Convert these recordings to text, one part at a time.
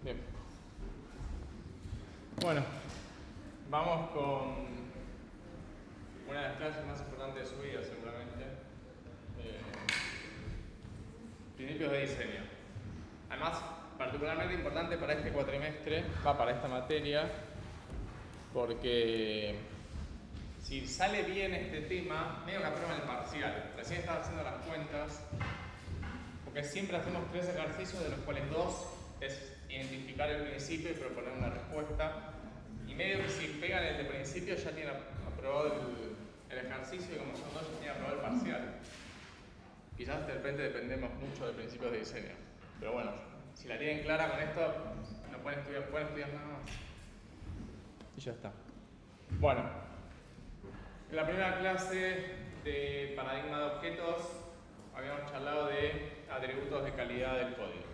Bien. Bueno, vamos con una de las clases más importantes de su vida, seguramente. Principios de diseño. Además, particularmente importante para este cuatrimestre, para esta materia, porque si sale bien este tema, medio que aprueba el parcial. Recién estaba haciendo las cuentas, porque siempre hacemos 3 ejercicios, de los cuales 2 es identificar el principio y proponer una respuesta. Y medio que si pegan el de principio ya tienen aprobado el ejercicio, y como son 2 ya tienen aprobado el parcial. Quizás de repente dependemos mucho de principios de diseño. Pero bueno, si la tienen clara con esto, no pueden estudiar nada más. Y ya está. Bueno, en la primera clase de paradigma de objetos habíamos charlado de atributos de calidad del código.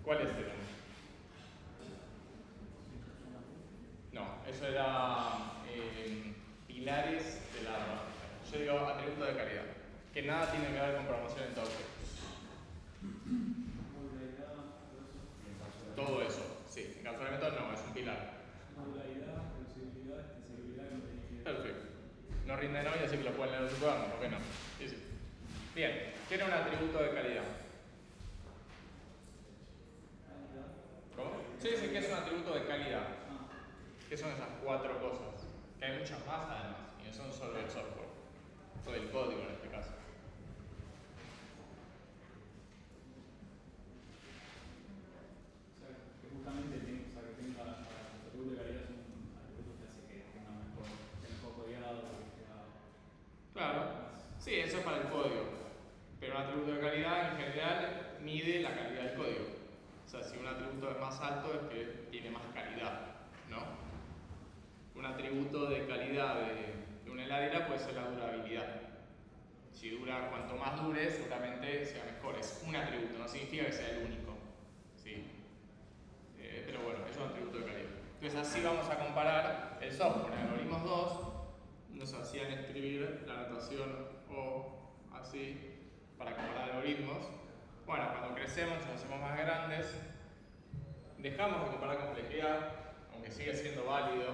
¿Cuáles eran? No, eso era pilares de la RA. Yo digo atributos de calidad, que nada tiene que ver con programación en objetos. Todo eso, sí. Encapsulamiento no, es un pilar. Modularidad, reducibilidad, extensibilidad y compatibilidad. Perfecto. No rinden hoy, así que lo pueden leer en su cuaderno, ¿por qué no? Sí, sí. Bien, ¿qué era un atributo de calidad? ¿Cómo? Sí, que es un atributo de calidad. ¿Qué son esas 4 cosas? Que hay muchas más además, y no son solo el software, todo el código en este caso. O sea, que justamente que tenga atributos de calidad son atributos que hacen que tenga mejor codiado, que sea. Claro, sí, eso es para el código. Pero un atributo de calidad en general mide la calidad del código. O sea, si un atributo es más alto es que tiene más calidad, ¿no? Un atributo de calidad de una heladera puede ser la durabilidad. Si dura, cuanto más dure, seguramente sea mejor. Es un atributo, no significa que sea el único, ¿sí? Pero bueno, es un atributo de calidad. Entonces así vamos a comparar el software. En algoritmos 2 nos hacían escribir la notación O así para comparar algoritmos. Bueno, cuando crecemos y nos hacemos más grandes, dejamos de comparar complejidad, aunque sigue siendo válido,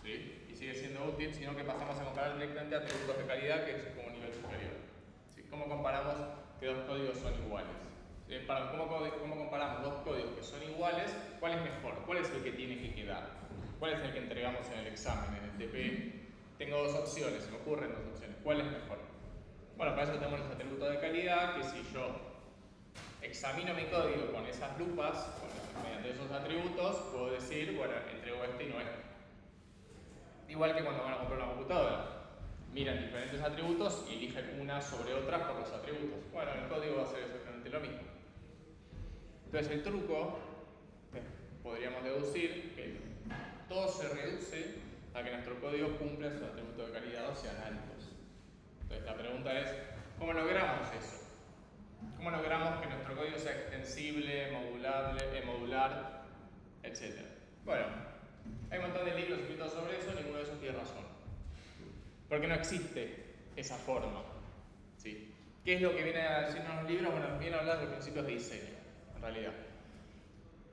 ¿sí? Y sigue siendo útil, sino que pasamos a comparar directamente atributos de calidad, que es como un nivel superior. ¿Sí? ¿Cómo comparamos que 2 códigos son iguales? ¿Sí? ¿Cómo comparamos 2 códigos que son iguales? ¿Cuál es mejor? ¿Cuál es el que tiene que quedar? ¿Cuál es el que entregamos en el examen, en el TP? Tengo 2 opciones, se me ocurren 2 opciones. ¿Cuál es mejor? Bueno, para eso tenemos los atributos de calidad, que si yo examino mi código con esas lupas, mediante esos atributos, puedo decir, bueno, entrego este y no este. Igual que cuando van a comprar una computadora. Miran diferentes atributos y eligen una sobre otra por los atributos. Bueno, el código va a ser exactamente lo mismo. Entonces el truco, podríamos deducir que todo se reduce a que nuestro código cumpla sus atributos de calidad o sean altos. Entonces la pregunta es, ¿cómo logramos eso? ¿Cómo logramos que nuestro código sea extensible, modular, etcétera? Bueno, hay un montón de libros escritos sobre eso, ninguno de esos tiene razón. Porque no existe esa forma. ¿Sí? ¿Qué es lo que viene a decirnos los libros? Bueno, nos viene a hablar de principios de diseño, en realidad.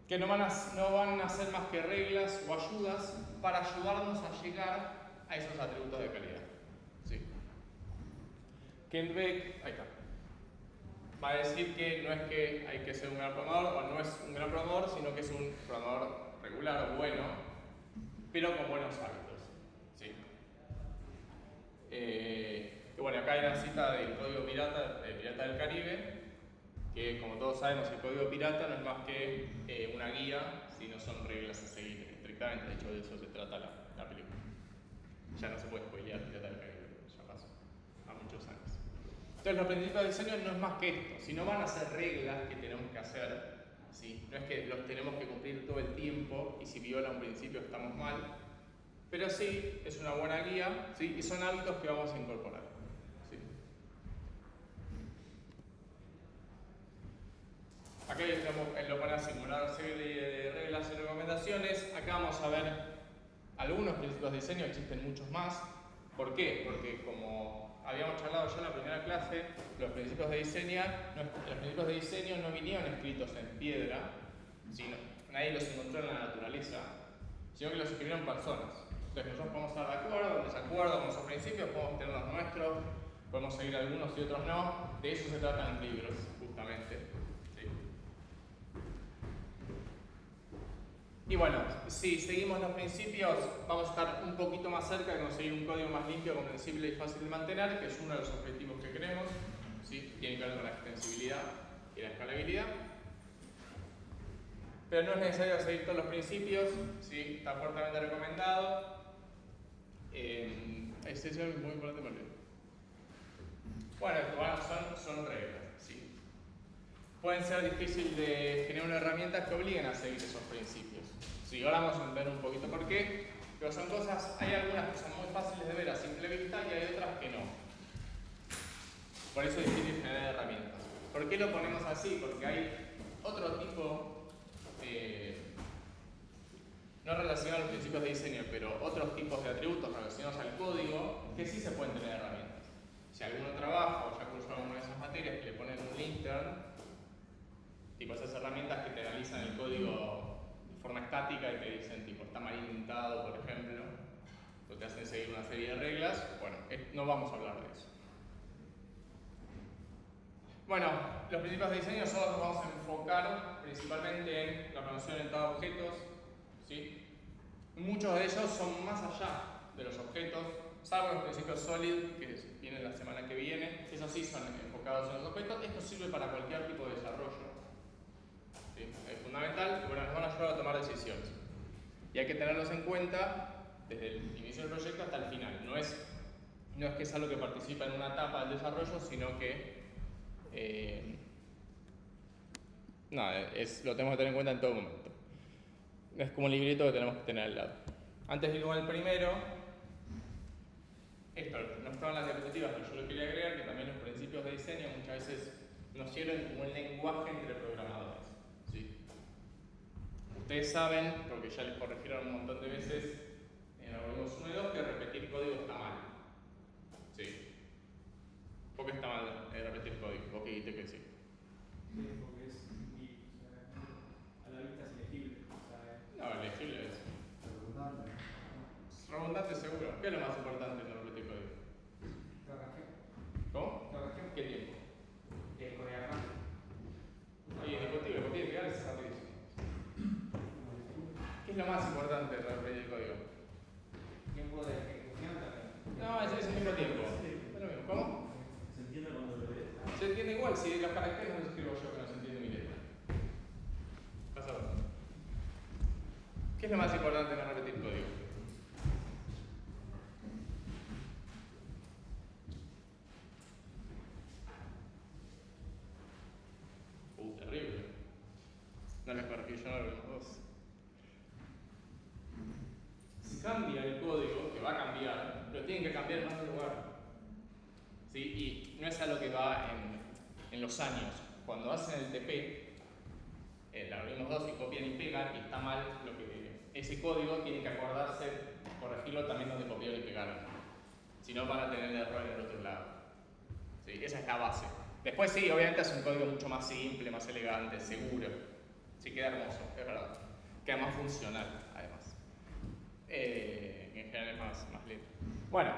Que no van a ser más que reglas o ayudas para ayudarnos a llegar a esos atributos de calidad. ¿Sí? Ken Beck, ahí está, va a decir que no es que hay que ser un gran programador, o no es un gran programador, sino que es un programador regular o bueno, pero con buenos hábitos. ¿Sí? Y bueno, acá hay una cita del código pirata, de Pirata del Caribe, que como todos sabemos, el código pirata no es más que una guía, si no son reglas a seguir estrictamente. De hecho, de eso se trata la película. Ya no se puede spoilear Pirata del Caribe, ya pasó a muchos años. Entonces, los principios de diseño no es más que esto, sino van a ser reglas que tenemos que hacer, ¿sí? No es que los tenemos que cumplir todo el tiempo y si viola un principio estamos mal, pero sí es una buena guía, ¿sí? Y son hábitos que vamos a incorporar. ¿Sí? Acá lo pone a simular serie de reglas y recomendaciones. Acá vamos a ver algunos principios de diseño, existen muchos más. ¿Por qué? Porque como habíamos charlado ya en la primera clase, los principios de diseño no vinieron escritos en piedra, ¿sí? Nadie los encontró en la naturaleza, sino que los escribieron personas. Entonces nosotros podemos estar de acuerdo, en desacuerdo con esos principios, podemos tener los nuestros, podemos seguir algunos y otros no. De eso se tratan los libros, justamente. ¿Sí? Y bueno, si seguimos los principios, vamos a estar un poquito más cerca de conseguir un código más limpio, comprensible y fácil de mantener, que es uno de los objetivos que queremos. ¿Sí? Tiene que ver con la extensibilidad y la escalabilidad. Pero no es necesario seguir todos los principios, ¿sí? Está fuertemente recomendado. Este es muy importante para leer. Bueno, son reglas, ¿sí? Pueden ser difíciles de generar una herramienta que obliguen a seguir esos principios. Sí, ahora vamos a entender un poquito por qué, pero son cosas, hay algunas que son muy fáciles de ver a simple vista y hay otras que no. Por eso es difícil generar herramientas. ¿Por qué lo ponemos así? Porque hay otro tipo, no relacionados a los principios de diseño, pero otros tipos de atributos relacionados al código que sí se pueden tener herramientas. Si alguno trabaja o ya cursó alguna de esas materias que le ponen un lintern, tipo esas herramientas que te analizan el código de forma estática y te dicen tipo está mal indentado, por ejemplo, o te hacen seguir una serie de reglas, bueno, no vamos a hablar de eso. Bueno, los principios de diseño nosotros nos vamos a enfocar principalmente en la programación orientada a objetos, ¿sí? Muchos de ellos son más allá de los objetos, salvo los principios SOLID, que vienen la semana que viene, esos sí son enfocados en los objetos. Esto sirve para cualquier tipo de desarrollo, ¿sí? Es fundamental y bueno, nos van a ayudar a tomar decisiones. Y hay que tenerlos en cuenta desde el inicio del proyecto hasta el final. No es que es algo que participa en una etapa del desarrollo, sino que lo tenemos que tener en cuenta en todo momento. Es como un librito que tenemos que tener al lado. Antes de ir con el primero, esto no estaba en las diapositivas, pero yo lo quería agregar, que también los principios de diseño muchas veces nos sirven como un lenguaje entre programadores, ¿sí? Ustedes saben, porque ya les corrigieron un montón de veces en algoritmos 1 y 2, que repetir código está mal, ¿sí? ¿Por qué está mal repetir código? ¿Vos qué dijiste que sí? Sí, porque a la vista es ilegible. No, elegible es. Redundante seguro. ¿Qué es lo más importante en no repetir código? ¿Cómo? ¿Qué tiempo? El codiagrama. Oye, discutible, copiar y pegar es rapidísimo. ¿Qué es lo más importante de repetir el código? Tiempo de ejecución también. No, es el mismo tiempo. Es lo mismo. ¿Cómo? ¿Se entiende cuando lo lees? Se entiende igual, si los caracteres no los escribo yo, que no se entiende mi letra. Pasa otro. ¿Qué es lo más importante de no repetir código? Terrible. No les corregí yo, no los dos. Si cambia el código, que va a cambiar, pero tienen que cambiar en más de lugar. ¿Sí? Y no es algo que va en los años. Cuando hacen el TP, el algoritmo 2 y copian y pegan, y está mal ese código, tienen que acordarse, corregirlo también donde copiaron y pegaron. Si no, van a tener el error en el otro lado. ¿Sí? Esa es la base. Después sí, obviamente es un código mucho más simple, más elegante, seguro. Sí, queda hermoso, es verdad. Queda más funcional, además. En general es más lento. Bueno,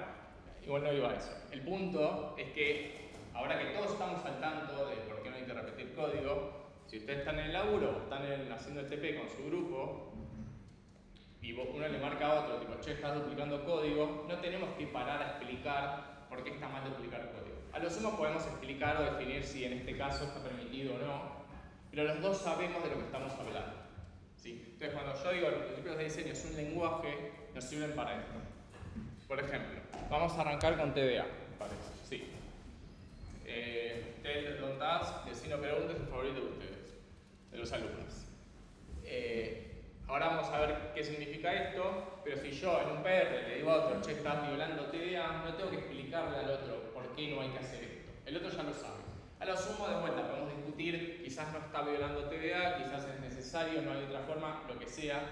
igual no iba a eso. El punto es que, ahora que todos estamos al tanto de por qué no hay que repetir código, si ustedes están en el laburo o están haciendo el TP con su grupo, y uno le marca a otro, tipo, che, estás duplicando código, no tenemos que parar a explicar por qué está mal duplicar código. A lo sumo podemos explicar o definir si en este caso está permitido o no, pero los dos sabemos de lo que estamos hablando, ¿sí? Entonces, cuando yo digo los principios de diseño es un lenguaje, nos sirven para esto. Por ejemplo, vamos a arrancar con TDA, parece, sí. Tell don't ask, Decino preguntas es el favorito de ustedes, de los alumnos. Ahora vamos a ver qué significa esto, pero si yo en un PR le digo a otro, che, estás violando TDA, no tengo que explicarle al otro por qué no hay que hacer esto. El otro ya lo sabe. A lo sumo, de vuelta, podemos discutir, quizás no está violando TDA, quizás es necesario, no hay otra forma, lo que sea,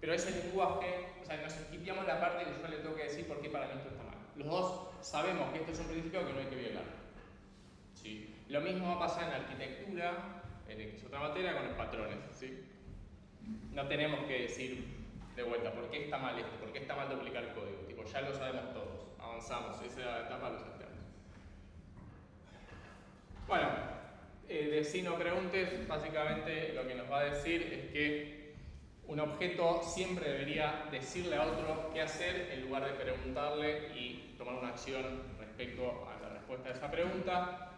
pero ese lenguaje, o sea, nos esquipiamos la parte que yo le tengo que decir por qué para mí esto está mal. Los dos sabemos que esto es un principio que no hay que violar. ¿Sí? Lo mismo va a pasar en la arquitectura, que es otra materia, con los patrones, ¿sí? No tenemos que decir de vuelta, ¿por qué está mal esto? ¿Por qué está mal duplicar el código? Tipo, ya lo sabemos todos, avanzamos, esa era la etapa, lo salteamos. Bueno, de si no preguntes, básicamente lo que nos va a decir es que un objeto siempre debería decirle a otro qué hacer en lugar de preguntarle y tomar una acción respecto a la respuesta a esa pregunta.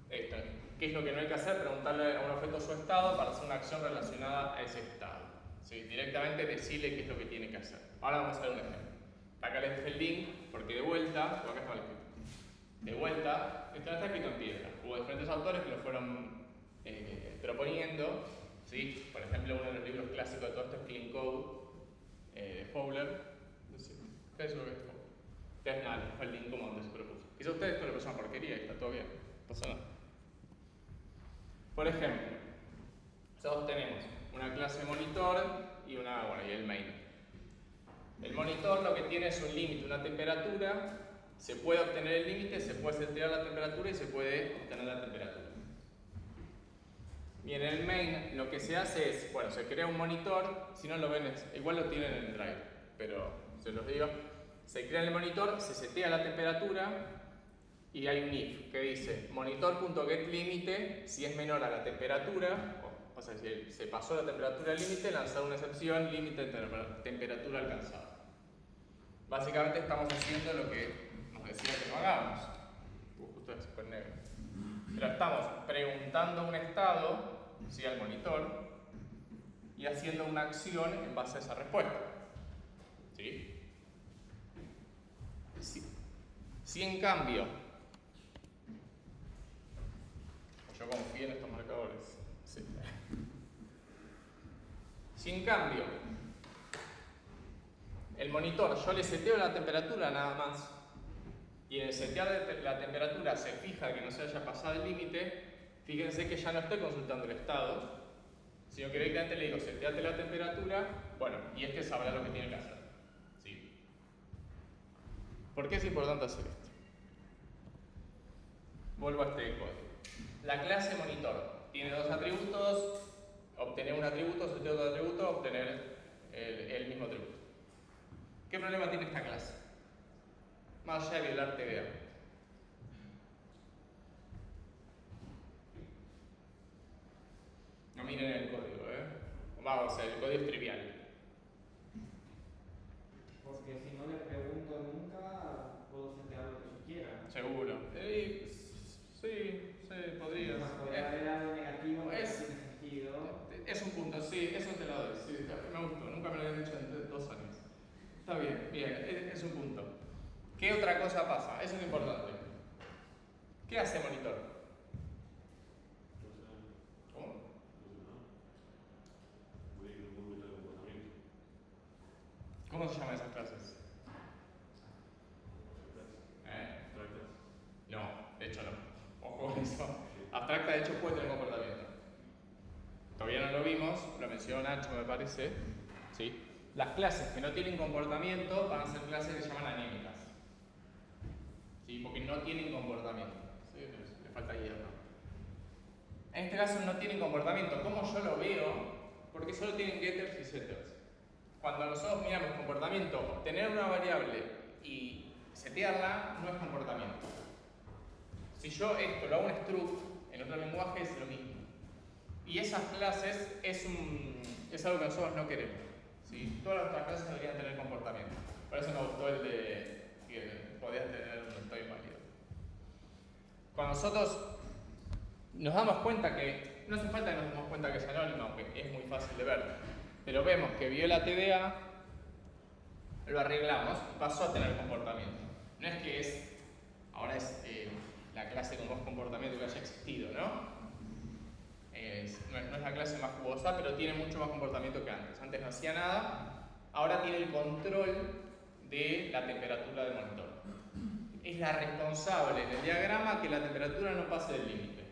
Esto, ¿qué es lo que no hay que hacer? Preguntarle a un objeto su estado para hacer una acción relacionada a ese estado. ¿Sí? Directamente decirle qué es lo que tiene que hacer. Ahora vamos a ver un ejemplo. Acá les dejé el link porque de vuelta, acá está el escrito. De vuelta, esto no está escrito en piedra. Hubo diferentes autores que lo fueron proponiendo. ¿Sí? Por ejemplo, uno de los libros clásicos de todo esto es Clean Code, de Fowler. ¿Qué es lo que es Fowler? Que es mal, fue el link como donde se propuso. Quizá ustedes esto le puso una porquería y está todo bien. No pasa nada. Por ejemplo, nosotros tenemos una clase monitor y y el main. El monitor lo que tiene es un límite, una temperatura. Se puede obtener el límite, se puede setear la temperatura y se puede obtener la temperatura. Y en el main lo que se hace es, bueno, se crea un monitor, si no lo ven, igual lo tienen en el drive, pero se los digo, se crea el monitor, se setea la temperatura y hay un if que dice monitor.getLimite, si es menor a la temperatura, o sea, si se pasó la temperatura al límite, lanzar una excepción, límite de temperatura alcanzada. Básicamente estamos haciendo lo que nos decía que no hagamos. Justo es con negro. Pero estamos preguntando un estado, ¿sí? Al monitor, y haciendo una acción en base a esa respuesta. ¿Sí? Si en cambio, yo confío en estos marcadores. Sí. Si en cambio, el monitor, yo le seteo la temperatura nada más, y en el setear la temperatura se fija que no se haya pasado el límite, fíjense que ya no estoy consultando el estado, sino que directamente le digo, seteate la temperatura, bueno, y este sabrá lo que tiene que hacer. ¿Sí? ¿Por qué es importante hacer esto? Vuelvo a este código. La clase monitor tiene dos atributos, obtener un atributo, setear otro atributo, obtener el mismo atributo. ¿Qué problema tiene esta clase? Más allá de violar TVA. No miren el código, Vamos, o sea, el código es trivial. Porque si no le pregunto nunca, puedo setear lo que yo quiera. Seguro. Sí, podría. Podría haber algo negativo, no tiene sentido. Es un punto, sí, eso te lo doy. Sí, me gustó, nunca me lo habían dicho en 2 años. Está bien, es un punto. ¿Qué otra cosa pasa? Eso es importante. ¿Qué hace monitor? ¿Cómo? ¿Cómo se llaman esas clases? No, de hecho no. Ojo con eso. Abstracta de hecho puede tener comportamiento. Todavía no lo vimos, lo mencionó Nacho me parece. ¿Sí? Las clases que no tienen comportamiento van a ser clases que se llaman anémicas. ¿Sí? Porque no tienen comportamiento. ¿Sí? Le falta hierro. En este caso no tienen comportamiento. ¿Cómo yo lo veo? Porque solo tienen getters y setters. Cuando nosotros miramos comportamiento, obtener una variable y setearla no es comportamiento. Si yo esto lo hago un struct en otro lenguaje es lo mismo. Y esas clases es algo que nosotros no queremos. ¿Sí? Todas las otras clases deberían tener comportamiento. Por eso me gustó el de que podías tener un estoy válido. Cuando nosotros nos damos cuenta que, no hace falta que nos demos cuenta que es anónimo, aunque es muy fácil de ver, pero vemos que viola TDA, lo arreglamos y pasó a tener comportamiento. No es que ahora es la clase con más comportamiento que haya existido, ¿no? No es la clase más jugosa, pero tiene mucho más comportamiento que antes. Antes no hacía nada, ahora tiene el control de la temperatura del monitor. Es la responsable en el diagrama que la temperatura no pase del límite.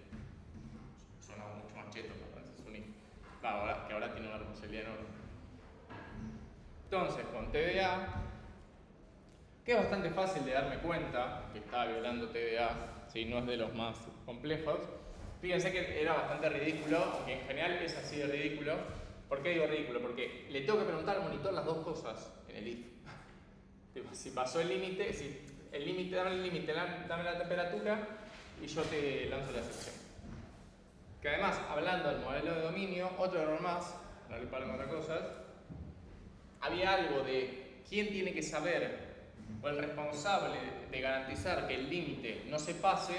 Suena mucho más cheto, que ahora tiene una responsabilidad enorme. Entonces, con TDA, que es bastante fácil de darme cuenta que estaba violando TDA, ¿sí? No es de los más complejos. Fíjense que era bastante ridículo, aunque en general es así de ridículo. ¿Por qué digo ridículo? Porque le tengo que preguntar al monitor las dos cosas en el if. Tipo, si pasó el límite, dame el límite, dame la temperatura y yo te lanzo la excepción. Que además, hablando del modelo de dominio, otro error más, no le paro con otras cosas, había algo de quién tiene que saber, o el responsable de garantizar que el límite no se pase,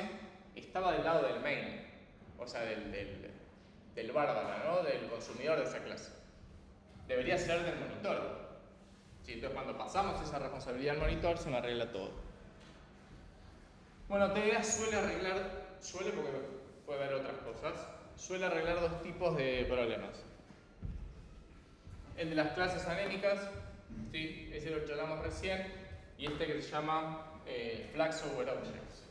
estaba del lado del main, o sea, del bárbaro, ¿no? Del consumidor de esa clase. Debería ser del monitor. Sí, entonces cuando pasamos esa responsabilidad al monitor se me arregla todo. Bueno, TDA suele porque puede haber otras cosas, suele arreglar dos tipos de problemas. El de las clases anémicas, ¿sí? Ese lo charlamos recién, y este que se llama flags over objects.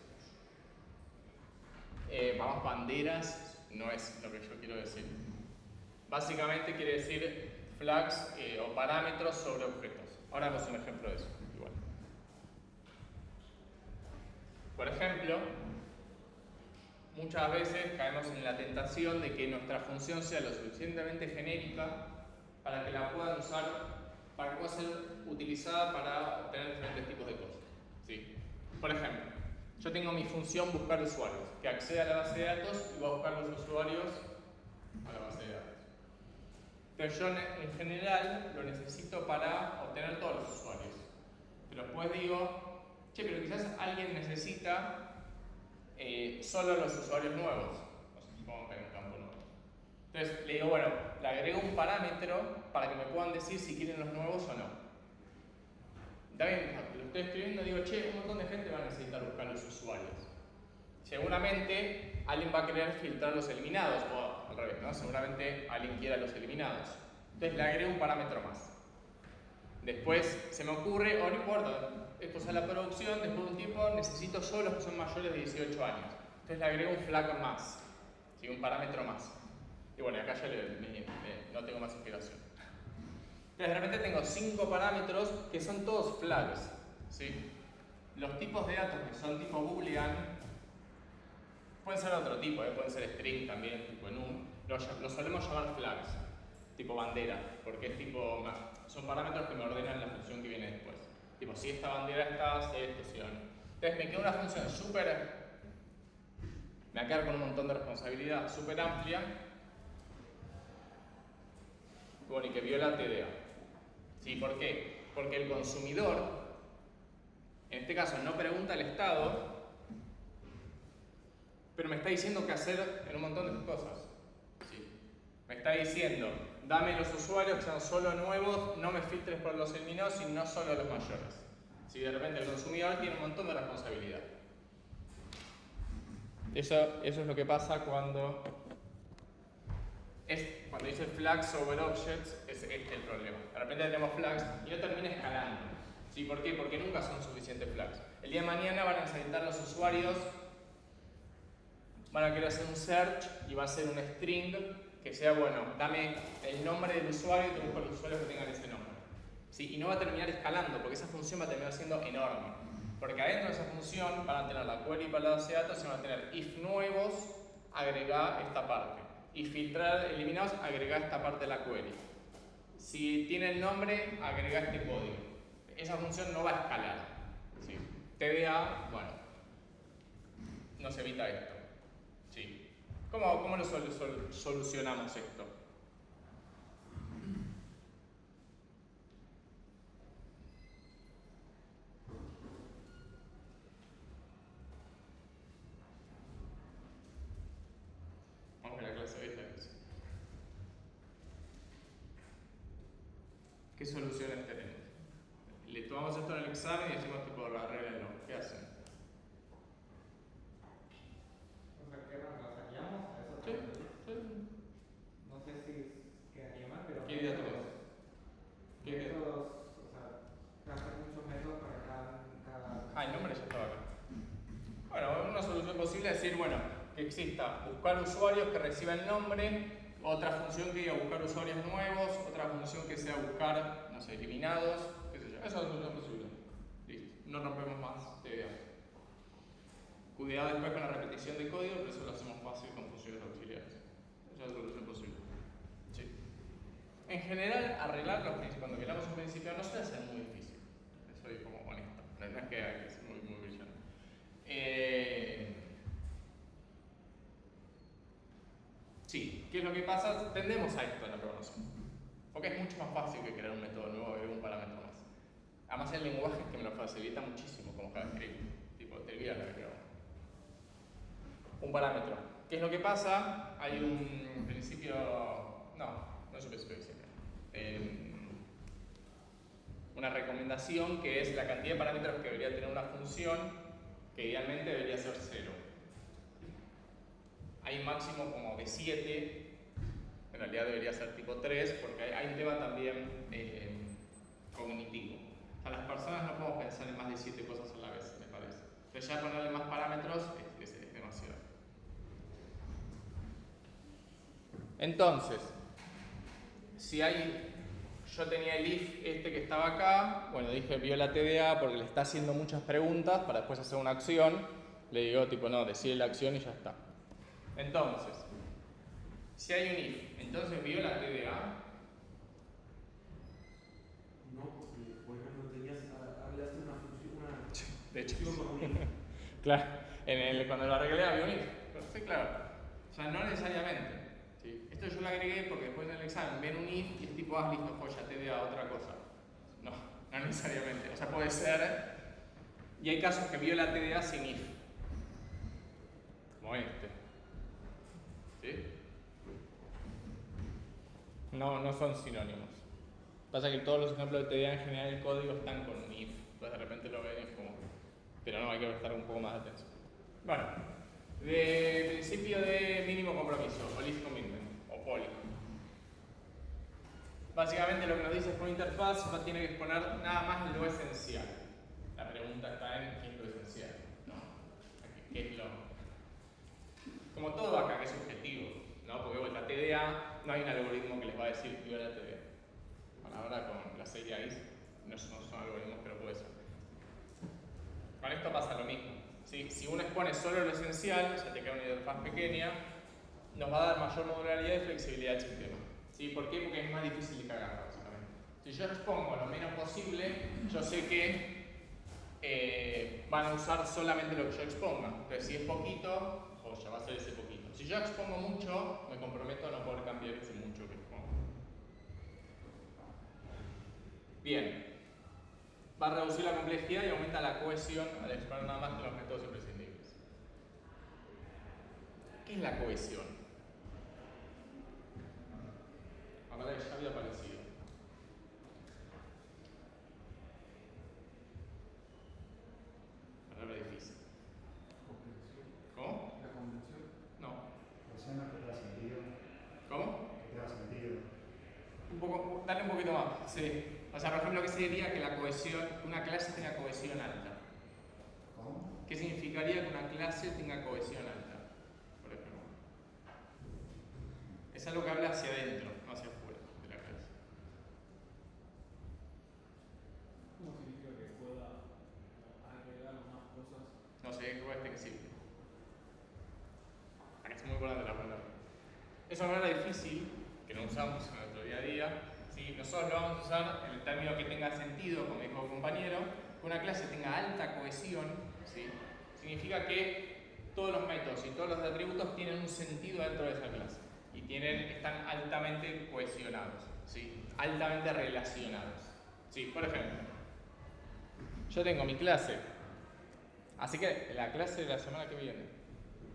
Vamos, banderas no es lo que yo quiero decir. Básicamente quiere decir flags o parámetros sobre objetos. Ahora vemos un ejemplo de eso. Igual. Por ejemplo, muchas veces caemos en la tentación de que nuestra función sea lo suficientemente genérica para que la puedan usar, para que pueda ser utilizada para obtener diferentes tipos de cosas. ¿Sí? Por ejemplo, yo tengo mi función buscar usuarios, que accede a la base de datos y va a buscar los usuarios a la base de datos. Pero yo en general lo necesito para obtener todos los usuarios. Pero después digo, che, pero quizás alguien necesita solo los usuarios nuevos. O sea, supongo que hay un campo nuevo. Entonces le digo, bueno, le agrego un parámetro para que me puedan decir si quieren los nuevos o no. También lo estoy escribiendo y digo, che, un montón de gente va a necesitar buscar los usuarios. Seguramente alguien va a querer filtrar los eliminados, o al revés, ¿no? Seguramente alguien quiera los eliminados. Entonces le agrego un parámetro más. Después se me ocurre, o no importa, esto es a la producción, después de un tiempo necesito solo los que son mayores de 18 años. Entonces le agrego un flag más, ¿sí? Un parámetro más. Y bueno, acá ya no tengo más inspiración. Entonces de repente tengo 5 parámetros que son todos flags, ¿sí? Los tipos de datos que son tipo boolean pueden ser otro tipo, pueden ser string también, tipo enum. Lo solemos llamar flags, tipo bandera, porque es tipo, son parámetros que me ordenan la función que viene después. Tipo, si esta bandera está, si esto, si no. Entonces me queda una función me va a quedar con un montón de responsabilidad súper amplia, bueno, y que viola TDA. ¿Sí? ¿Por qué? Porque el consumidor, en este caso, no pregunta el estado, pero me está diciendo qué hacer en un montón de cosas. ¿Sí? Me está diciendo, dame los usuarios que sean solo nuevos, no me filtres por los eliminados, sino solo los mayores. Si de repente el consumidor tiene un montón de responsabilidad. Eso es lo que pasa cuando dice flags over objects, es este el problema. De repente tenemos flags y no termina escalando. ¿Sí? ¿Por qué? Porque nunca son suficientes flags. El día de mañana van a necesitar los usuarios, van a querer hacer un search y va a ser un string que sea, bueno, dame el nombre del usuario y te busco los usuarios que tengan ese nombre. ¿Sí? Y no va a terminar escalando porque esa función va a terminar siendo enorme. Porque adentro de esa función van a tener la query para la base de datos y van a tener if nuevos, agrega esta parte. Y filtrar eliminados, agrega esta parte de la query. Si tiene el nombre, agrega este código. Esa función no va a escalar. ¿Sí? TDA, bueno, nos evita esto. ¿Sí? ¿Cómo lo solucionamos esto? Vamos a la clase de esta. ¿Qué soluciones tenemos? Le tomamos esto en el examen y decimos tipo, arreglenlo. ¿Qué hacen? O sea, ¿qué rango saqueamos? ¿A eso te refieres? Sí. No sé si quedaría mal, pero... ¿Qué idea tenés? Métodos, o sea, hacer muchos métodos para cada... El nombre ya estaba acá. Bueno, una solución posible es decir, bueno, que exista buscar usuarios que reciban el nombre, otra función que diga buscar usuarios nuevos, otra función que sea buscar, no sé, eliminados, qué sé yo. Esa es una solución posible. Listo. No rompemos más TDA. Cuidado después con la repetición de código, pero eso lo hacemos fácil con funciones auxiliares. Esa es la solución posible. Sí. En general, arreglar los principios, cuando queramos un principio, no suele ser muy difícil. Soy como honesto. No es que hay que ser muy brillante. Sí, ¿qué es lo que pasa? Tendemos a esto en la programación. Porque es mucho más fácil que crear un método nuevo y un parámetro más. Además, el lenguaje es que me lo facilita muchísimo, como JavaScript. Tipo, te olvidas lo que creo. Un parámetro. ¿Qué es lo que pasa? Hay un principio. No es un principio siempre. Una recomendación que es la cantidad de parámetros que debería tener una función, que idealmente debería ser 0. Hay un máximo como de 7, en realidad debería ser tipo 3, porque hay un tema también cognitivo. O sea, las personas no podemos pensar en más de 7 cosas a la vez, me parece. Entonces ya ponerle más parámetros es demasiado. Entonces, si yo tenía el if que estaba acá, bueno, dije viola TDA porque le está haciendo muchas preguntas para después hacer una acción. Le digo tipo, no, decide la acción y ya está. Entonces, si hay un if, entonces viola TDA. No, porque por ejemplo hablaste de una función, De hecho, con un if. claro, cuando lo arreglé había un if. Sí, claro. O sea, no necesariamente. ¿Sí? Esto yo lo agregué porque después en el examen ven un if y es tipo, listo, joya, TDA, otra cosa. No necesariamente. O sea, puede ser. Y hay casos que viola TDA sin if. Como este. ¿Sí? No son sinónimos. Pasa que todos los ejemplos de TDA en general el código están con un if. Entonces de repente lo ven y es como. Pero no, hay que prestar un poco más de atención. Bueno, de principio de mínimo compromiso, o least commitment, o POLI. Básicamente lo que nos dice es que una interfaz tiene que exponer nada más lo esencial. La pregunta está en qué es lo esencial, ¿no? ¿Qué es lo? Como todo acá que es subjetivo, ¿no? Porque vuelta TDA, no hay un algoritmo que les va a decir que la TDA. Bueno, ahora con las APIs no son algoritmos, pero puede ser. Con esto pasa lo mismo. ¿Sí? Si uno expone solo lo esencial, ya te queda una interfaz pequeña, nos va a dar mayor modularidad y flexibilidad al sistema. ¿Sí? ¿Por qué? Porque es más difícil de cagar, básicamente. Si yo expongo lo menos posible, yo sé que van a usar solamente lo que yo exponga. Entonces, si es poquito, joya, va a ser ese poquito. Si yo expongo mucho, me comprometo a no poder cambiar ese mucho que expongo. Bien. Va a reducir la complejidad y aumenta la cohesión al exponer nada más que los métodos imprescindibles. ¿Qué es la cohesión? Ahora ya había aparecido. Palabra difícil. ¿Cómo? ¿La convención? No. Cohesión no te da sentido. ¿Cómo? Que te da sentido. Dale un poquito más. Sí. O sea, por ejemplo, ¿qué significaría que una clase tenga cohesión alta? ¿Cómo? ¿Qué significaría que una clase tenga cohesión alta? Por ejemplo. Es algo que habla hacia adentro, no hacia afuera de la clase. ¿Cómo significa que pueda agregar más cosas? No sé, ¿qué es extensible? Acá es muy importante la palabra. Es una palabra difícil que no usamos en nuestro día a día. ¿Sí? Nosotros lo vamos a usar en el término que tenga sentido, como dijo el compañero. Que una clase tenga alta cohesión, ¿sí? Significa que todos los métodos y todos los atributos tienen un sentido dentro de esa clase y están altamente cohesionados, ¿sí? Altamente relacionados. ¿Sí? Por ejemplo, yo tengo mi clase, así que la clase de la semana que viene,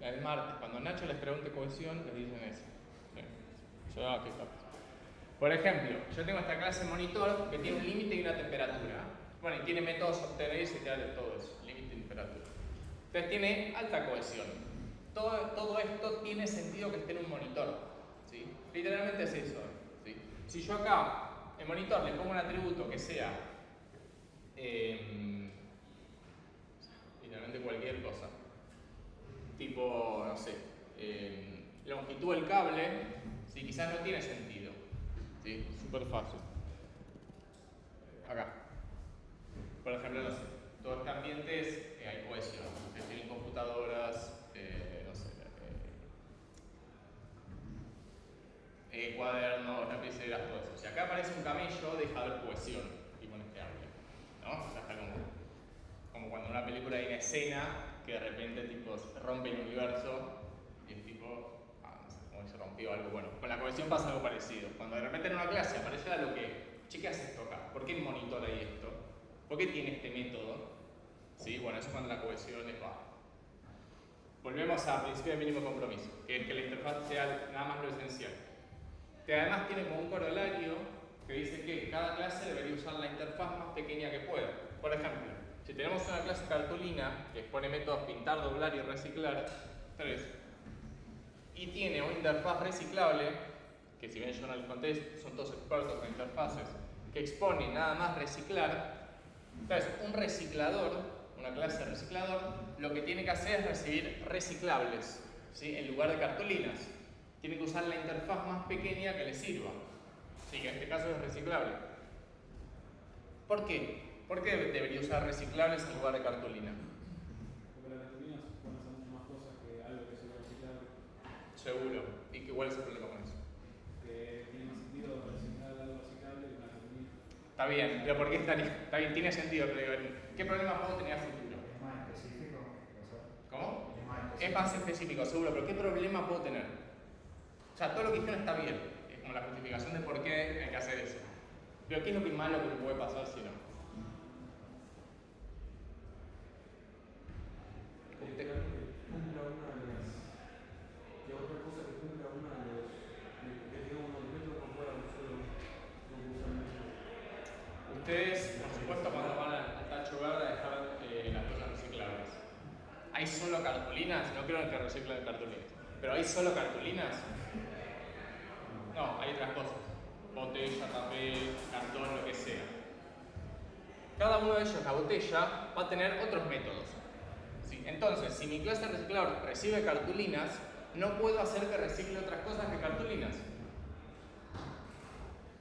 el martes, cuando Nacho les pregunte cohesión, les dicen eso. ¿Sí? Qué capaz. Por ejemplo, yo tengo esta clase monitor que tiene un límite y una temperatura. Bueno, y tiene métodos obtener y setear de todo eso, límite y temperatura. Entonces tiene alta cohesión. Todo esto tiene sentido que esté en un monitor. ¿Sí? Literalmente es eso. ¿Sí? Si yo acá, en monitor, le pongo un atributo que sea literalmente cualquier cosa, tipo, no sé, longitud del cable, ¿sí? Quizás no tiene sentido. ¿Sí? Súper fácil. Acá. Por ejemplo, no sé, todo este ambiente hay cohesión. Ustedes tienen computadoras, no sé, cuadernos, lapiceras, todo eso. Si acá aparece un camello, deja de haber cohesión, tipo en este árbol, ¿no? O sea, está como cuando en una película hay una escena que de repente tipo rompe el universo y es tipo, no sé, como que se rompió algo. Bueno, con la cohesión pasa algo parecido. Cuando de repente en una clase aparece algo que, che, ¿qué hace esto acá? ¿Por qué monitora esto? ¿Por qué tiene este método? ¿Sí? Bueno, eso es cuando la cohesión es baja. Volvemos al principio de mínimo compromiso, que es que la interfaz sea nada más lo esencial. Que además tiene como un corolario que dice que cada clase debería usar la interfaz más pequeña que pueda. Por ejemplo, si tenemos una clase cartulina que expone métodos pintar, doblar y reciclar, 3, y tiene una interfaz reciclable, que si bien yo no les conté, son todos expertos en interfaces, que expone nada más reciclar, entonces un reciclador, una clase de reciclador, lo que tiene que hacer es recibir reciclables, ¿sí? En lugar de cartulinas. Tiene que usar la interfaz más pequeña que le sirva, ¿sí? Que en este caso es reciclable. ¿Por qué? ¿Por qué debería usar reciclables en lugar de cartulina? Porque las cartulinas pueden hacer muchas más cosas que algo que sea reciclable. Seguro. ¿Y cuál es el problema con eso? Que tiene más sentido reciclar algo reciclable que una cartulina. Está bien, pero ¿por qué está bien? Tiene sentido, pero ¿qué problema puedo tener a futuro? ¿Es más específico? ¿Cómo? Es Es más específico, seguro, pero ¿qué problema puedo tener? O sea, todo lo que dijeron está bien, es como la justificación de por qué hay que hacer eso. Pero ¿qué es lo que malo que me puede pasar si no? Cumpla una de las. Que otra cosa que cumpla una de los. Que tenga unos metros por fuera un solo. No usa metros. Ustedes, por supuesto, cuando van al tacho verde a dejar las cosas reciclables. ¿Hay solo cartulinas? No creo que reciclen cartulinas. ¿Pero hay solo cartulinas? No, hay otras cosas. Botella, papel, cartón, lo que sea. Cada uno de ellos, la botella, va a tener otros métodos. ¿Sí? Entonces, si mi clase de reciclador recibe cartulinas, no puedo hacer que recicle otras cosas que cartulinas.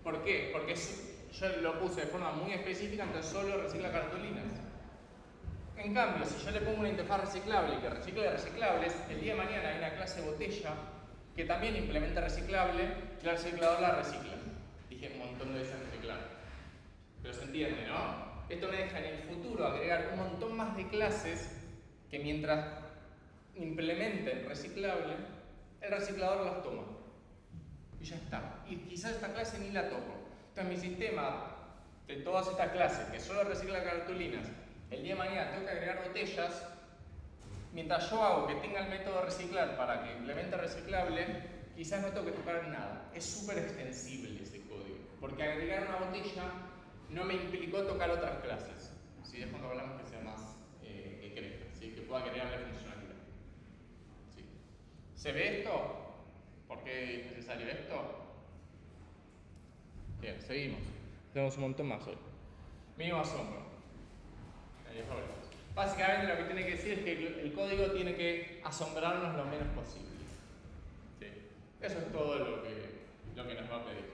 ¿Por qué? Porque yo lo puse de forma muy específica, entonces solo recicla cartulinas. En cambio, si yo le pongo una interfaz reciclable que recicle reciclables, el día de mañana hay una clase botella que también implementa reciclable y el reciclador la recicla. Dije un montón de veces reciclar. Pero se entiende, ¿no? Esto me deja en el futuro agregar un montón más de clases que mientras implementen reciclable, el reciclador las toma. Y ya está. Y quizás esta clase ni la toco. Entonces mi sistema de todas estas clases que solo recicla cartulinas, el día de mañana tengo que agregar botellas, mientras yo hago que tenga el método de reciclar para que implemente reciclable, quizás no tengo que tocar nada. Es súper extensible ese código, porque agregar una botella no me implicó tocar otras clases. ¿Sí? Es cuando hablamos que sea más que crezca, ¿sí? Que pueda agregarle funcionalidad. ¿Sí? ¿Se ve esto? ¿Por qué es necesario esto? Bien, seguimos. Tenemos un montón más hoy. Mínimo asombro. Básicamente lo que tiene que decir es que el código tiene que asombrarnos lo menos posible. ¿Sí? Eso es todo lo que nos va a pedir.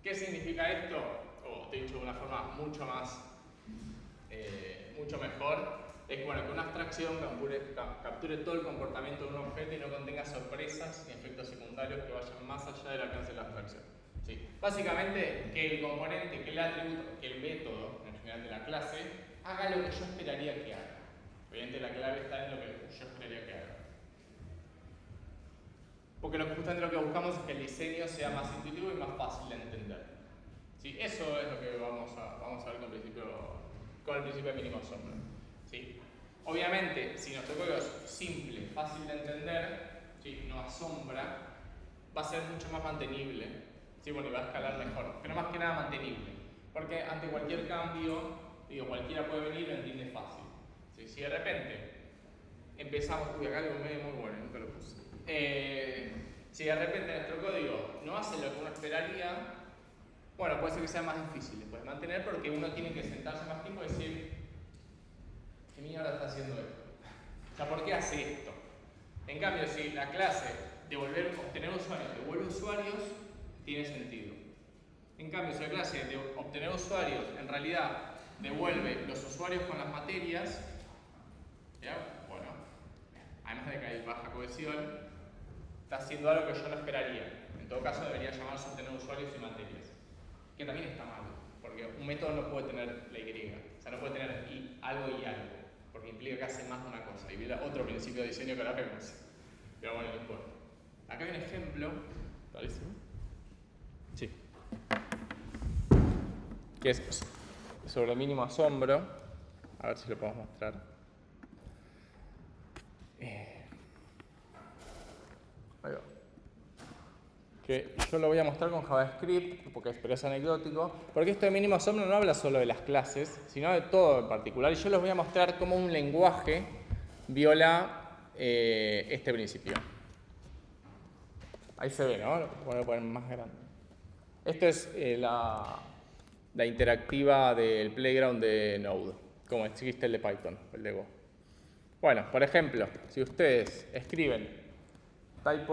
¿Qué significa esto? O dicho de una forma mucho mejor, es que una abstracción capture todo el comportamiento de un objeto y no contenga sorpresas ni efectos secundarios que vayan más allá del alcance de la abstracción. ¿Sí? Básicamente, que el componente, que el atributo, que el método en general de la clase haga lo que yo esperaría que haga. Obviamente la clave está en lo que yo esperaría que haga. Porque justamente lo que buscamos es que el diseño sea más intuitivo y más fácil de entender. ¿Sí? Eso es lo que vamos a ver con el principio de mínimo asombro. ¿Sí? Obviamente, si nuestro código es simple, fácil de entender, ¿sí? No asombra, va a ser mucho más mantenible, ¿sí? Bueno, y va a escalar mejor, pero más que nada mantenible. Porque ante cualquier cambio, cualquiera puede venir y lo entiende fácil. ¿Sí? Si de repente empezamos, acá algo muy bueno, nunca lo puse. Si de repente nuestro código no hace lo que uno esperaría, bueno, puede ser que sea más difícil después de mantener porque uno tiene que sentarse más tiempo y decir, ¿qué mierda está haciendo esto? O sea, ¿por qué hace esto? En cambio, si la clase de obtener usuarios devuelve usuarios, tiene sentido. En cambio, si la clase de obtener usuarios en realidad devuelve los usuarios con las materias, ¿ya? Bueno, además de que hay baja cohesión, está haciendo algo que yo no esperaría. En todo caso debería llamarse obtener usuarios y materias, que también está mal, porque un método no puede tener la Y, o sea, no puede tener algo y algo, porque implica que hace más de una cosa, y viene otro principio de diseño que ahora vemos. Pero bueno, no importa. Acá hay un ejemplo, ¿parece? Sí. Que es sobre el mínimo asombro. A ver si lo podemos mostrar. Ahí va. Que yo lo voy a mostrar con JavaScript, pero es anecdótico, porque esto de mínimo asombro no habla solo de las clases, sino de todo en particular, y yo les voy a mostrar cómo un lenguaje viola este principio. Ahí se ve, ¿no? Lo voy a poner más grande. Esto es la interactiva del playground de Node, como existe el de Python, el de Go. Bueno, por ejemplo, si ustedes escriben type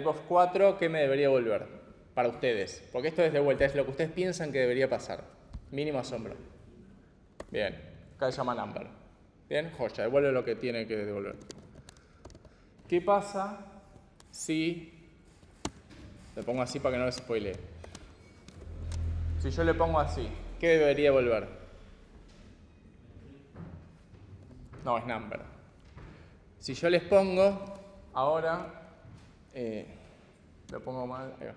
of 4, ¿qué me debería devolver? Para ustedes. Porque esto es de vuelta, es lo que ustedes piensan que debería pasar. Mínimo asombro. Bien. Acá se llama number. Bien, joya, devuelve lo que tiene que devolver. ¿Qué pasa si le pongo así para que no les spoilee? Si yo le pongo así, ¿qué debería devolver? No, es number. Si yo les pongo ahora... lo pongo mal. Ahí va.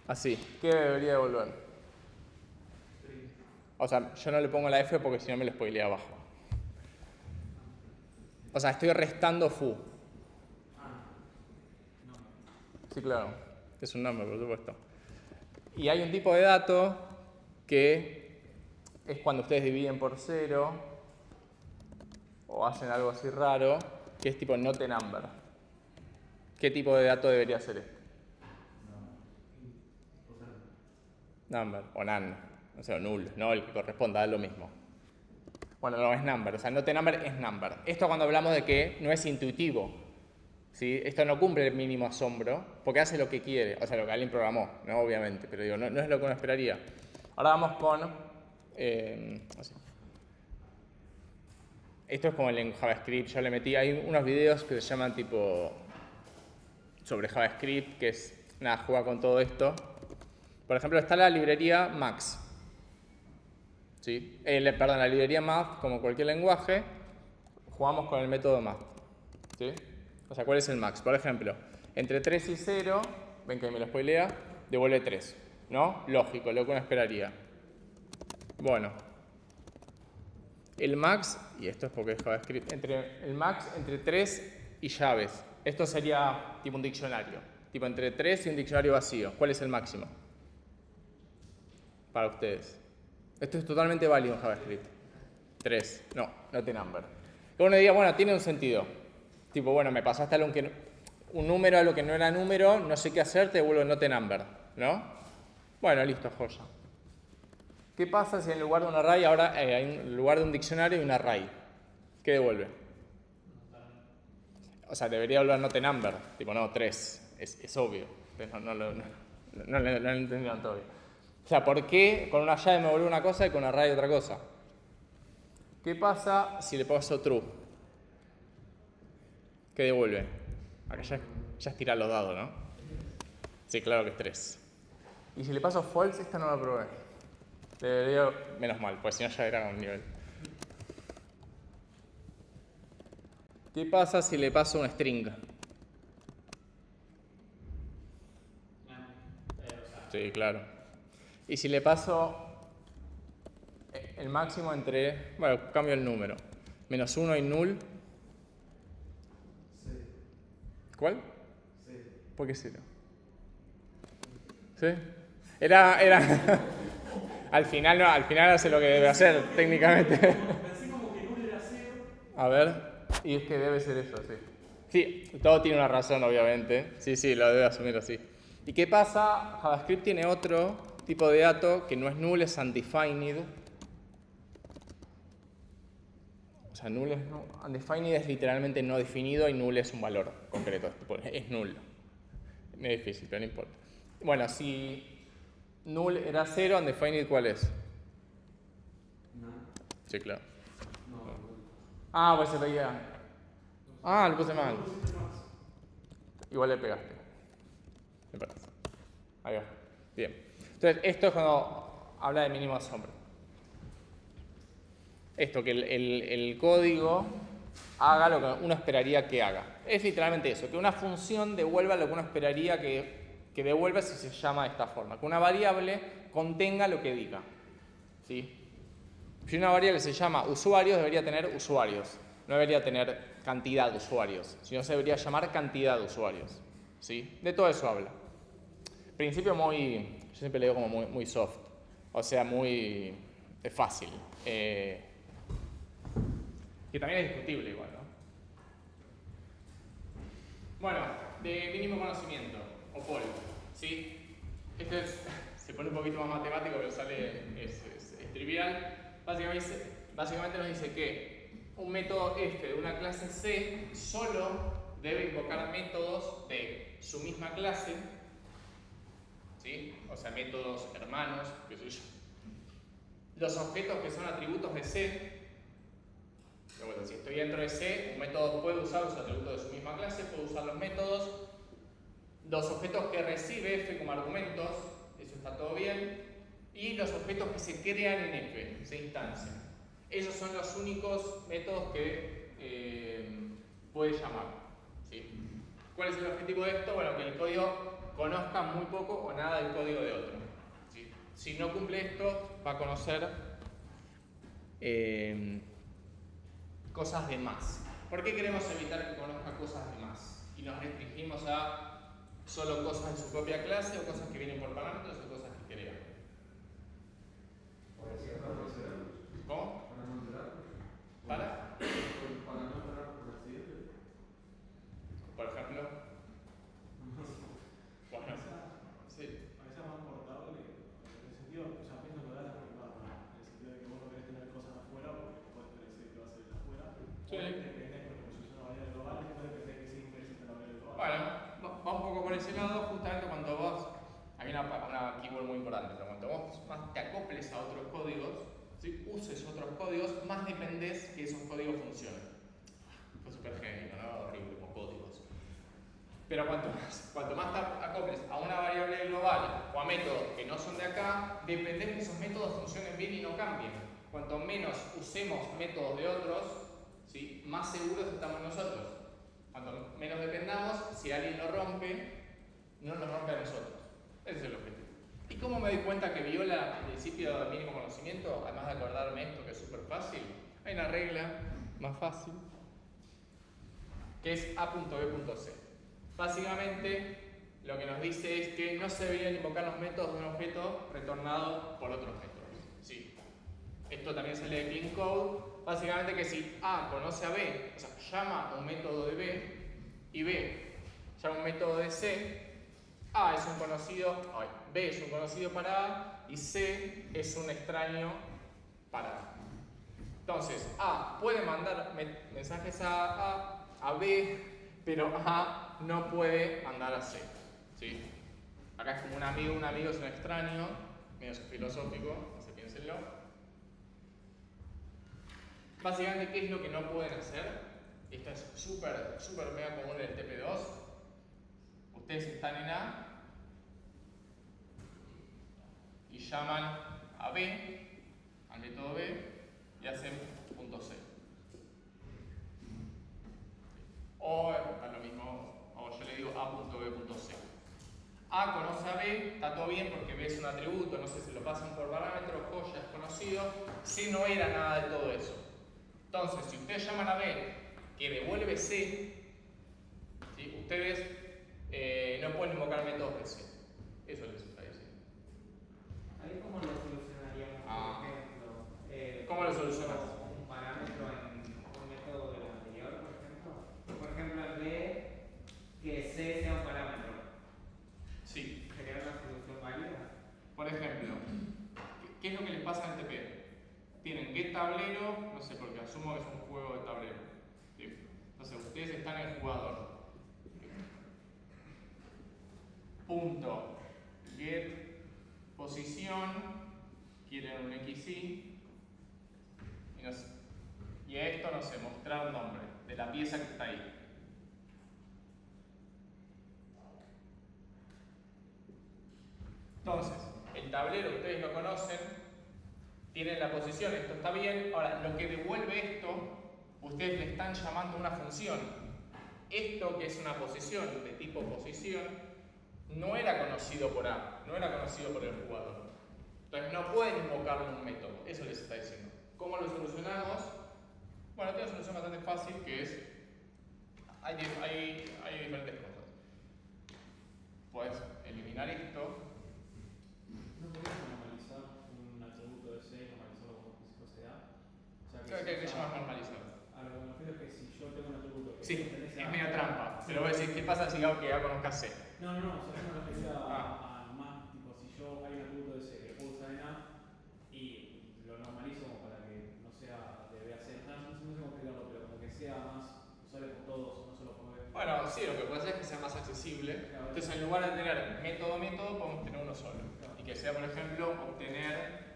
Así. ¿Qué debería devolver? O sea, yo no le pongo la F porque si no me lo spoilea abajo. O sea, estoy restando foo. Sí, claro. Es un number, por supuesto. Y hay un tipo de dato que es cuando ustedes dividen por 0 o hacen algo así raro, que es tipo not a number. ¿Qué tipo de dato debería ser este? Number o none, o sea, null, no el que corresponda, es lo mismo. Bueno, no es number, o sea, not a number es number. Esto cuando hablamos de que no es intuitivo, ¿sí? Esto no cumple el mínimo asombro, porque hace lo que quiere, o sea, lo que alguien programó, ¿no? Obviamente, pero digo, no es lo que uno esperaría. Ahora vamos con... así. Esto es como en JavaScript, yo le metí, hay unos videos que se llaman tipo... sobre JavaScript, que es, nada, juega con todo esto. Por ejemplo, está la librería Max. ¿Sí? Perdón, la librería math, como cualquier lenguaje, jugamos con el método math. ¿Sí? O sea, ¿cuál es el max? Por ejemplo, entre 3 y 0, ven que me lo spoilea, devuelve 3. ¿No? Lógico, lo que uno esperaría. Bueno. El max, y esto es porque es JavaScript, el max entre 3 y llaves. Esto sería tipo un diccionario. Tipo entre 3 y un diccionario vacío. ¿Cuál es el máximo? Para ustedes. Esto es totalmente válido en JavaScript. 3. No tiene number. Que uno diga, bueno, tiene un sentido. Tipo, bueno, me pasaste un número a lo que no era número, no sé qué hacer, te devuelvo not a number. ¿No? Bueno, listo, joya. ¿Qué pasa si en lugar de un array ahora en lugar de un diccionario hay un array? ¿Qué devuelve? O sea, debería devolver not a number. Tipo, no, 3. Es obvio. No lo entendieron todavía. O sea, ¿por qué con una llave me vuelve una cosa y con un array otra cosa? ¿Qué pasa si le paso true? ¿Qué devuelve? Acá ya es tirar los dados, ¿no? Sí, claro que es 3. Y si le paso false, esta no la probé. Debería, menos mal, pues si no ya era un nivel. ¿Qué pasa si le paso un string? Sí, claro. Y si le paso el máximo entre... Bueno, cambio el número. -1 y null. ¿Cuál? ¿Por qué 0? ¿Sí? Era... al final hace lo que debe hacer, técnicamente. Pensé como que null era 0. A ver... Y es que debe ser eso, sí. Sí, todo tiene una razón, obviamente. Sí, lo debe asumir así. ¿Y qué pasa? JavaScript tiene otro tipo de dato que no es null, es undefined. O sea, undefined es literalmente no definido y null es un valor concreto. Es null. Es difícil, pero no importa. Bueno, si null era 0, undefined ¿cuál es? No. Sí, claro. No. Ah, pues se veía. Ah, lo puse mal. Igual le pegaste. Me parece. Ahí va. Bien. Entonces, esto es cuando habla de mínimo asombro. Esto, que el código haga lo que uno esperaría que haga. Es literalmente eso, que una función devuelva lo que uno esperaría que devuelva si se llama de esta forma. Que una variable contenga lo que diga. ¿Sí? Si una variable se llama usuarios, debería tener usuarios. No debería tener cantidad de usuarios, sino se debería llamar cantidad de usuarios. ¿Sí? De todo eso habla. Principio muy, yo siempre le digo como muy soft, o sea, muy fácil. Que también es discutible igual, ¿no? Bueno, de mínimo conocimiento, o POL, ¿sí? Esto se pone un poquito más matemático, pero sale, es trivial. Básicamente nos dice que un método f de una clase C solo debe invocar métodos de su misma clase, ¿sí? O sea, métodos hermanos, qué sé yo. Los objetos que son atributos de C, pero bueno, si estoy dentro de C, un método puede usar los atributos de su misma clase, puede usar los métodos. Los objetos que recibe f como argumentos, eso está todo bien. Y los objetos que se crean en f, se instancian. Esos son los únicos métodos que puede llamar, ¿sí? ¿Cuál es el objetivo de esto? Bueno, que el código conozca muy poco o nada del código de otro, ¿sí? Si no cumple esto, va a conocer cosas de más. ¿Por qué queremos evitar que conozca cosas de más? Y nos restringimos a solo cosas de su propia clase o cosas que vienen por parámetros o cosas que crea. ¿Cómo? Para no enterarnos. ¿Para? Para no enterar por accidente. Por ejemplo. Bueno, sí. A veces es más portable, en el sentido, o sea, pienso que da la privada, en el sentido de que vos no querés tener cosas afuera, porque puedes predecir que va a ser afuera. Sí. O dependés, porque como se usa una variable global, después dependés que siempre existe la variable global. Bueno, va un poco por ese lado, justamente cuando vos, hay una keyword muy importante, pero cuando vos más te acoples a otros códigos, ¿sí? Uses otros códigos, más dependés que esos códigos funcionen. Fue súper genérico, ¿no? Horrible, como códigos. Pero cuanto más te acoples a una variable global o a métodos que no son de acá, dependés que esos métodos funcionen bien y no cambien. Cuanto menos usemos métodos de otros, ¿sí? Más seguros estamos nosotros. Cuanto menos dependamos, si alguien lo rompe, no nos rompe a nosotros. Ese es el objetivo. ¿Y cómo me doy cuenta que viola el principio del mínimo conocimiento? Además de acordarme esto, que es súper fácil, hay una regla más fácil, que es A.B.C. Básicamente, lo que nos dice es que no se deberían invocar los métodos de un objeto retornado por otros métodos. ¿Sí? Esto también sale de Clean Code. Básicamente que si A conoce a B, o sea, llama a un método de B, y B llama un método de C, A es un conocido, B es un conocido para A, y C es un extraño para A. Entonces, A puede mandar mensajes a B, pero A no puede mandar a C. ¿Sí? Acá es como un amigo es un extraño, medio filosófico, no sé, piénsenlo. Básicamente, ¿qué es lo que no pueden hacer? Esto es súper mega común en el TP2. Ustedes están en A y llaman a B, al método B, y hacen .C. O lo mismo, o yo le digo A.B.C. A conoce a B, está todo bien porque B es un atributo, no sé si lo pasan por parámetro, joya es conocido. C no era nada de todo eso. Entonces, si ustedes llaman a B que devuelve C, ¿sí? Ustedes no pueden invocar métodos de C. Eso les está diciendo. ¿Ahí cómo lo solucionaríamos, por ejemplo? ¿Cómo lo solucionas? Un parámetro en un método del anterior, por ejemplo. Por ejemplo, en B, que C sea un parámetro. Sí. ¿Sería una solución válida? Por ejemplo, ¿qué es lo que les pasa en TP? Tienen get tablero, no sé, porque asumo que es un juego de tablero. ¿Sí? Entonces, ustedes están en el jugador. Punto get posición, quieren un XY, y a esto, no sé, mostrar nombre de la pieza que está ahí. Entonces, el tablero, ustedes lo conocen, tienen la posición, esto está bien. Ahora, lo que devuelve esto, ustedes le están llamando una función. Esto que es una posición de tipo posición, no era conocido por A, no era conocido por el jugador. Entonces no pueden invocarle un método, eso les está diciendo. ¿Cómo lo solucionamos? Bueno, tiene una solución bastante fácil que es, hay diferentes cosas. Puedes eliminar esto. ¿No podrías normalizar un atributo de C y normalizarlo como si fuese A? O sea, Creo que llamas normalizar. A lo que me refiero es que si yo tengo un atributo que Sí, pertenece es a medio trampa. Sí. Pero voy a decir, ¿qué pasa si hago que A conozca C? No, o sea, yo me refería a más, tipo, si yo hay un atributo de C que puedo usar en A y lo normalizo como para que no sea de B a C, no sé cómo explicarlo, pero como que sea más usable por todos, no solo por B. Bueno, sí, lo que puede hacer es que sea más accesible. Claro. Entonces, en lugar de tener método, podemos tener uno solo. Y que sea, por ejemplo, obtener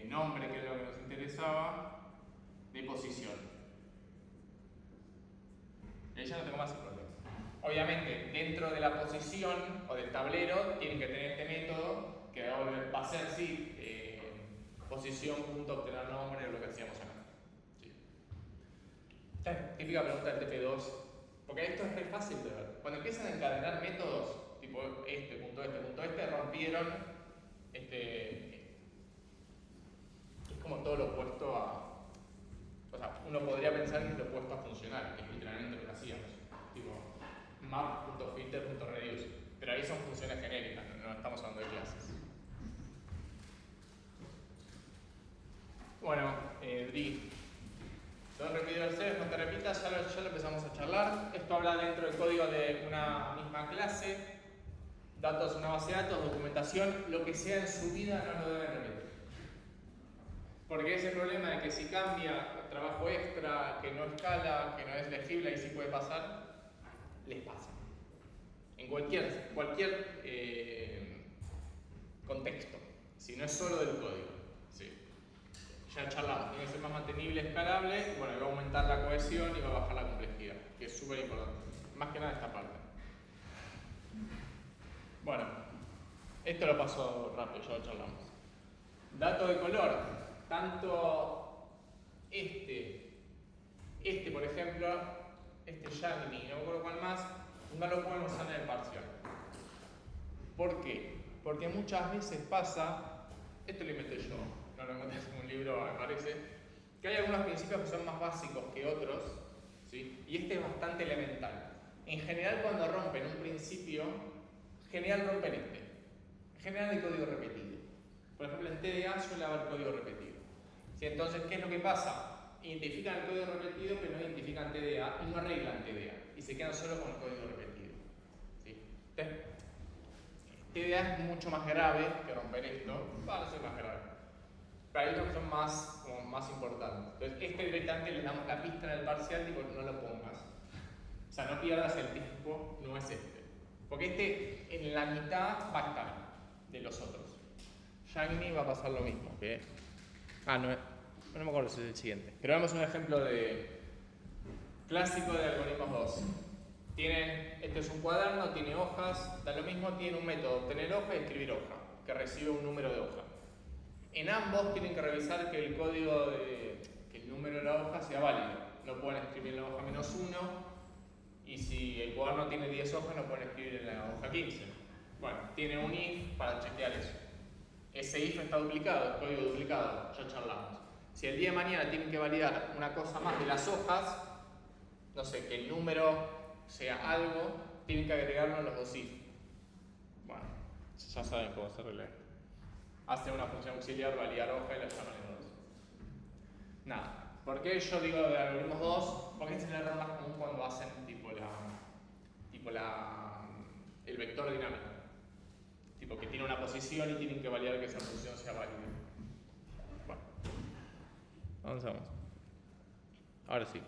nombre, que es lo que nos interesaba, de posición. Y ahí ya no tengo más el problema. Obviamente, dentro de la posición o del tablero, tienen que tener este método que va a ser, sí, posición.obtener nombre o lo que hacíamos acá. Sí. Esta típica pregunta del TP2, porque esto es re fácil de ver. Cuando empiezan a encadenar métodos, tipo punto este, rompieron es como todo lo opuesto a. O sea, uno podría pensar que es lo opuesto a funcional, que es literalmente lo que hacíamos. Tipo, map.filter.reduce. Pero ahí son funciones genéricas, no estamos hablando de clases. Bueno, Dri. Lo he repetido el C, no te repitas, ya lo empezamos a charlar. Esto habla dentro del código de una misma clase. Datos, una base de datos, documentación, lo que sea en su vida no lo deben repetir. Porque ese problema de que si cambia trabajo extra, que no escala, que no es legible y sí puede pasar, les pasa. En cualquier contexto, si no es solo del código. Sí. Ya charlamos, tiene que ser más mantenible, escalable, y bueno, va a aumentar la cohesión y va a bajar la complejidad, que es súper importante. Más que nada esta parte. Bueno, esto lo paso rápido, ya lo charlamos. Dato de color. Tanto por ejemplo, Yagni, no me acuerdo cuál más, no lo pueden usar en el parcial. ¿Por qué? Porque muchas veces pasa, esto lo inventé yo, no lo encontré en un libro, me parece, que hay algunos principios que son más básicos que otros, ¿sí? Y este es bastante elemental. En general, cuando rompen un principio, en general rompen este. En general hay código repetido. Por ejemplo, en TDA suele haber código repetido. ¿Sí? Entonces, ¿qué es lo que pasa? Identifican el código repetido, pero no identifican TDA y no arreglan TDA. Y se quedan solo con el código repetido. ¿Sí? Entonces, TDA es mucho más grave que romper esto. Va a ser más grave. Pero hay otros que son más importantes. Entonces, directamente le damos la pista en el parcial, tipo, no lo pongas. O sea, no pierdas el tiempo, no es este. Porque en la mitad va a estar de los otros. Yagni va a pasar lo mismo. ¿Qué? No me acuerdo si es el siguiente. Pero vemos un ejemplo clásico de algoritmos 2. Este es un cuaderno, tiene hojas, da lo mismo, tiene un método, obtener hoja y escribir hoja, que recibe un número de hoja. En ambos tienen que revisar que el código que el número de la hoja sea válido. No pueden escribir en la hoja -1, y si el cuaderno tiene 10 hojas, no pueden escribir en la hoja 15. Bueno, tiene un if para chequear eso. Ese if está duplicado, el código duplicado, ya charlamos. Si el día de mañana tienen que validar una cosa más de las hojas, no sé, que el número sea algo, tienen que agregarlo en los dos if. Bueno, ya saben cómo se arregla esto. Hacen una función auxiliar, validar hoja y la llaman en dos. Nada. ¿Por qué yo digo de algoritmos 2? Porque este es el error más común cuando hacen el vector dinámico. Tipo que tiene una posición y tienen que validar que esa posición sea válida. Bueno, avanzamos. Ahora sí.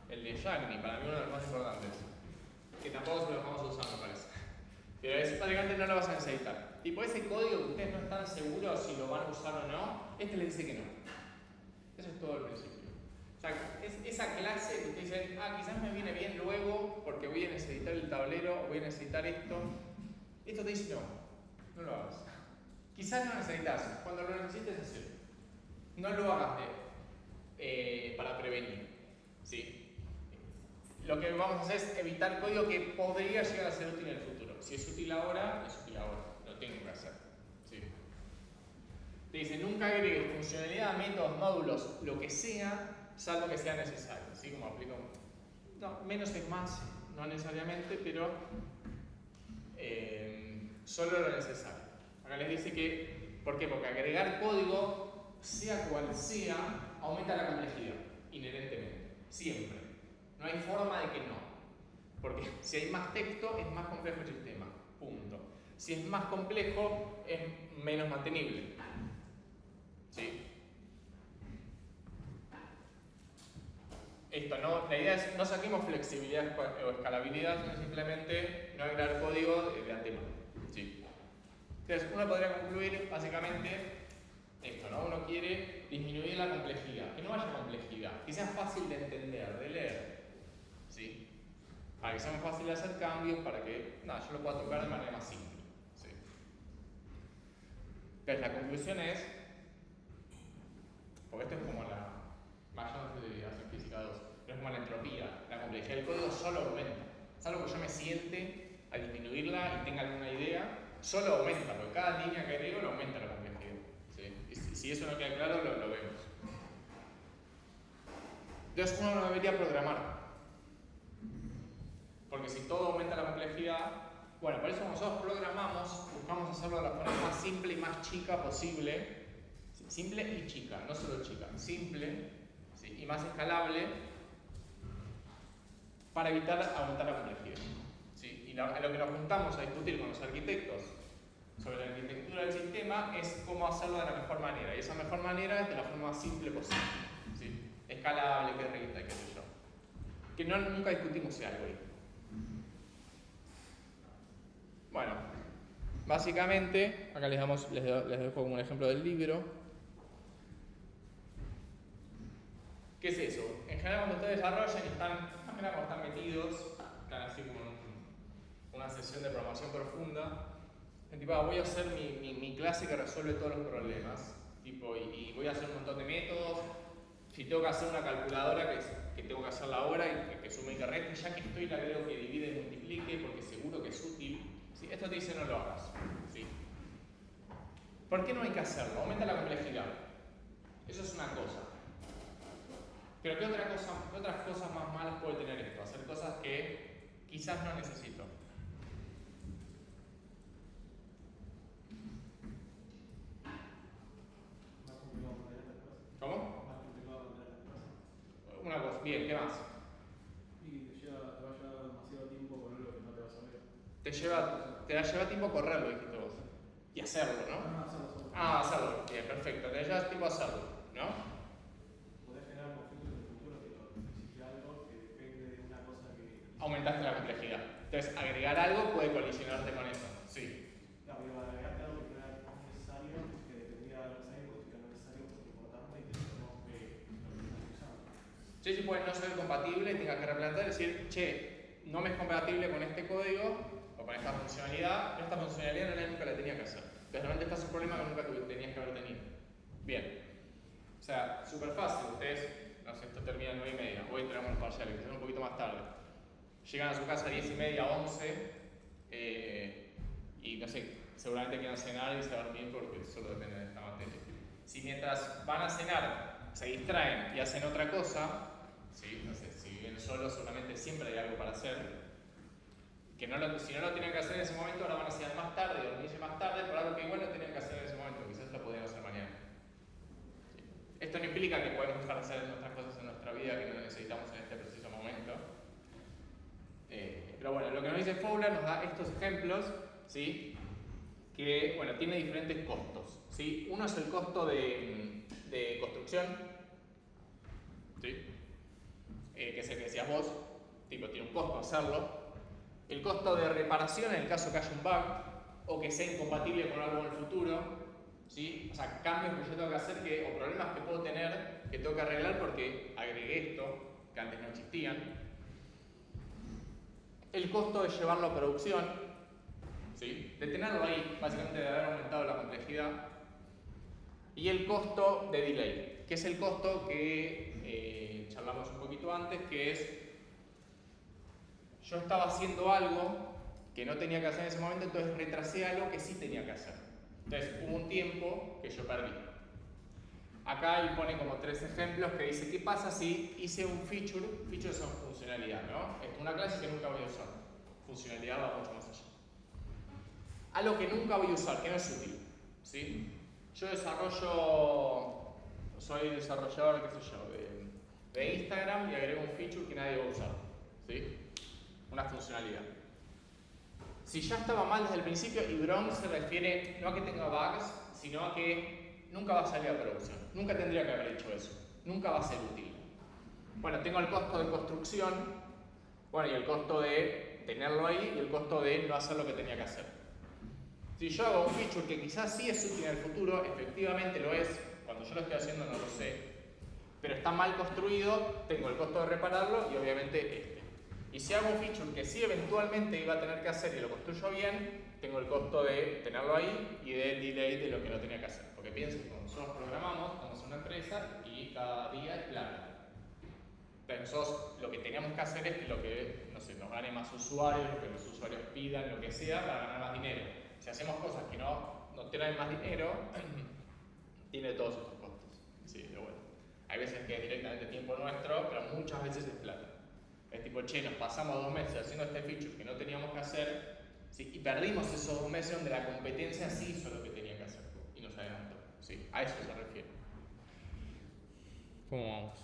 El de Yagni, para mí uno de los más importantes. Que tampoco se lo vamos a usar, me parece. Pero es básicamente no lo vas a necesitar. Tipo, ese código que ustedes no están seguros si lo van a usar o no, este les dice que no. Eso es todo el principio. O sea, es esa clase que ustedes dicen, quizás me viene bien luego porque voy a necesitar el tablero, voy a necesitar esto. Esto te dice no lo hagas. Quizás no necesitas, cuando lo necesites hacerlo. No lo hagas para prevenir. ¿Sí? Lo que vamos a hacer es evitar código que podría llegar a ser útil en el futuro. Si es útil ahora, es útil ahora. Lo tengo que hacer. ¿Sí? Te dice, nunca agregues funcionalidad, métodos, módulos, lo que sea, salvo que sea necesario. ¿Sí? Como aplico. No, menos es más, no necesariamente, pero solo lo necesario. Acá les dice que, ¿por qué? Porque agregar código, sea cual sea, aumenta la complejidad, inherentemente, siempre. No hay forma de que no. Porque si hay más texto, es más complejo el sistema. Punto. Si es más complejo, es menos mantenible. ¿Sí? Esto, ¿no? La idea es no saquemos flexibilidad o escalabilidad, sino simplemente no agregar código de antemano. ¿Sí? Entonces, uno podría concluir básicamente esto, ¿no? Uno quiere disminuir la complejidad, que no haya complejidad, que sea fácil de entender, de leer. ¿Sí? Para que sea más fácil de hacer cambios, para que yo lo pueda tocar de manera más simple. ¿Sí? Entonces, la conclusión es, porque esto es como no sé si hacen física 2, pero es como la entropía, la complejidad del código solo aumenta. Salvo que yo me siente a disminuirla y tenga alguna idea, solo aumenta, porque cada línea que agrego lo aumenta la complejidad. ¿Sí? Y si eso no queda claro, lo vemos. Entonces uno no debería programar. Porque si todo aumenta la complejidad, bueno, por eso nosotros programamos, buscamos hacerlo de la forma más simple y más chica posible. Simple y chica, no solo chica, simple, ¿sí? Y más escalable para evitar aumentar la complejidad. ¿Sí? Y a lo que nos juntamos a discutir con los arquitectos sobre la arquitectura del sistema es cómo hacerlo de la mejor manera. Y esa mejor manera es de la forma más simple posible. ¿Sí? Escalable, que recta, qué sé yo. Que nunca discutimos ese algoritmo. Bueno, básicamente, acá les dejo como un ejemplo del libro. ¿Qué es eso? En general cuando ustedes desarrollan y están metidos, están así como en una sesión de programación profunda, tipo, voy a hacer mi clase que resuelve todos los problemas, tipo, y voy a hacer un montón de métodos. Si tengo que hacer una calculadora que tengo que hacerla ahora y que sume y que reste, ya que estoy la creo que divide y multiplique porque seguro que es útil. ¿Sí? Esto te dice no lo hagas. ¿Sí? ¿Por qué no hay que hacerlo? Aumenta la complejidad. Eso es una cosa. Pero ¿qué otras cosas más malas puede tener esto? Hacer cosas que quizás no necesito. Más complicado mantener las cosas. ¿Cómo? Más complicado mantener las cosas. Una cosa. Bien, ¿qué más? Y te va a llevar demasiado tiempo con algo que no te vas a ver. Te lleva tiempo correrlo, dijiste vos. Y hacerlo, ¿no? Hacerlo. Bien, perfecto. Te lleva tiempo hacerlo, ¿no? Podés generar conflictos en el futuro, pero hiciste algo que depende de una cosa que... Aumentaste la complejidad. Entonces, agregar algo puede colisionarte con eso. Sí. Claro, iba a agregarte algo que no era necesario, que dependía de lo necesario, modificar lo necesario porque importante y que no lo que estás usando. Sí, puede no ser compatible y tengas que replantear y decir, che, no me es compatible con este código o con esta funcionalidad, pero esta funcionalidad nunca la tenía que hacer. Entonces, realmente estás un problema que nunca tenías que haber tenido. Bien. O sea, súper fácil. Ustedes, no sé, esto termina a 9:30. Hoy tenemos los parciales, que son un poquito más tarde. Llegan a su casa a 10:30, 11, y no sé, seguramente quieran cenar y se dormir porque solo depende de esta materia. Si mientras van a cenar se distraen y hacen otra cosa, ¿sí? No sé, si viven solos seguramente siempre hay algo para hacer. Que si no lo tienen que hacer en ese momento, ahora van a cenar más tarde y dormirse más tarde por algo que igual no tienen que hacer en ese momento, quizás lo podrían hacer mañana. Esto no implica que podemos dejar de hacer nuestras cosas en nuestra vida que no necesitamos en este preciso momento. Pero bueno, lo que nos dice Fowler nos da estos ejemplos, ¿sí? Que bueno, tiene diferentes costos. ¿Sí? Uno es el costo de construcción, ¿sí? Que es el que decías vos, tipo, tiene un costo hacerlo. El costo de reparación en el caso que haya un bug, o que sea incompatible con algo en el futuro, ¿sí? O sea, cambios que yo tengo que hacer o problemas que puedo tener que tengo que arreglar porque agregué esto que antes no existían. El costo de llevarlo a producción, ¿sí? De tenerlo ahí, básicamente de haber aumentado la complejidad. Y el costo de delay, que es el costo que charlamos un poquito antes, que es yo estaba haciendo algo que no tenía que hacer en ese momento, entonces retrasé algo que sí tenía que hacer. Entonces hubo un tiempo que yo perdí. Acá él pone como 3 ejemplos que dice, ¿qué pasa si hice un feature? Feature es una funcionalidad, ¿no? Es una clase que nunca voy a usar. Funcionalidad va mucho más allá. Algo que nunca voy a usar, que no es útil, ¿sí? Yo soy desarrollador, qué sé yo, de Instagram y agrego un feature que nadie va a usar, ¿sí? Una funcionalidad. Si ya estaba mal desde el principio, y brown se refiere no a que tenga bugs, sino a que nunca va a salir a producción. Nunca tendría que haber hecho eso. Nunca va a ser útil. Bueno, tengo el costo de construcción, bueno, y el costo de tenerlo ahí, y el costo de no hacer lo que tenía que hacer. Si yo hago un feature que quizás sí es útil en el futuro, efectivamente lo es, cuando yo lo estoy haciendo no lo sé, pero está mal construido, tengo el costo de repararlo y obviamente este. Y si hago un feature que sí eventualmente iba a tener que hacer y lo construyo bien, tengo el costo de tenerlo ahí y del delay de lo que no tenía que hacer. Porque piensen que cuando nosotros programamos, estamos en una empresa y cada día es plano. Entonces nosotros lo que teníamos que hacer es que lo que no sé, nos gane más usuarios, lo que los usuarios pidan, lo que sea, para ganar más dinero. Si hacemos cosas que no traen más dinero, tiene todos esos costos. Sí, de vuelta. Hay veces que es directamente tiempo nuestro, pero muchas veces es plata. Es tipo, che, nos pasamos 2 meses haciendo este feature que no teníamos que hacer, ¿sí? Y perdimos esos 2 meses donde la competencia sí hizo lo que tenía que hacer y nos adelantó. Sí, a eso se refiere. ¿Cómo vamos?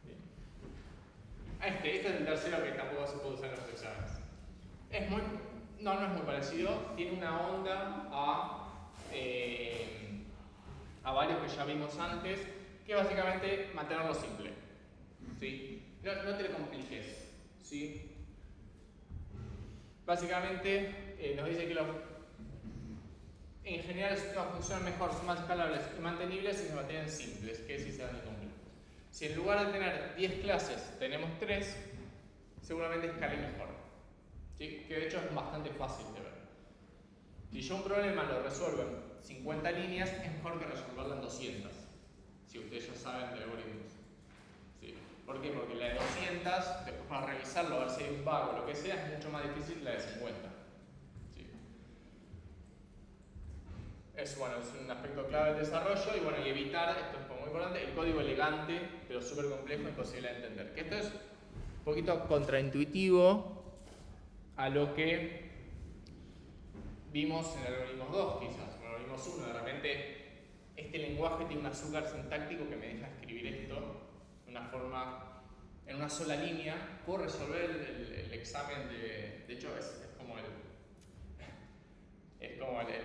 Bien. Este es el tercero que tampoco se puede usar en los exámenes. No es muy parecido, tiene una onda a varios que ya vimos antes, que básicamente mantenerlo simple, ¿sí? No te lo compliques, ¿sí? Básicamente nos dice que en general los sistemas funcionan mejor, son más escalables y mantenibles si se mantienen simples, que si se dan complejos. Si en lugar de tener 10 clases tenemos 3, seguramente escale mejor. ¿Sí? Que de hecho es bastante fácil de ver. Si yo un problema lo resuelvo en 50 líneas, es mejor que resolverlo en 200. Si ustedes ya saben de algoritmos. ¿Sí? ¿Por qué? Porque la de 200, después para revisarlo, a ver si hay un bug o lo que sea, es mucho más difícil que la de 50. ¿Sí? Es un aspecto clave del desarrollo y evitar, esto es muy importante, el código elegante, pero súper complejo e imposible de entender. Que esto es un poquito contraintuitivo a lo que vimos en el algoritmo 2 quizás, en el algoritmo 1, de repente este lenguaje tiene un azúcar sintáctico que me deja escribir esto de una forma, en una sola línea, puedo resolver el examen de hecho es como el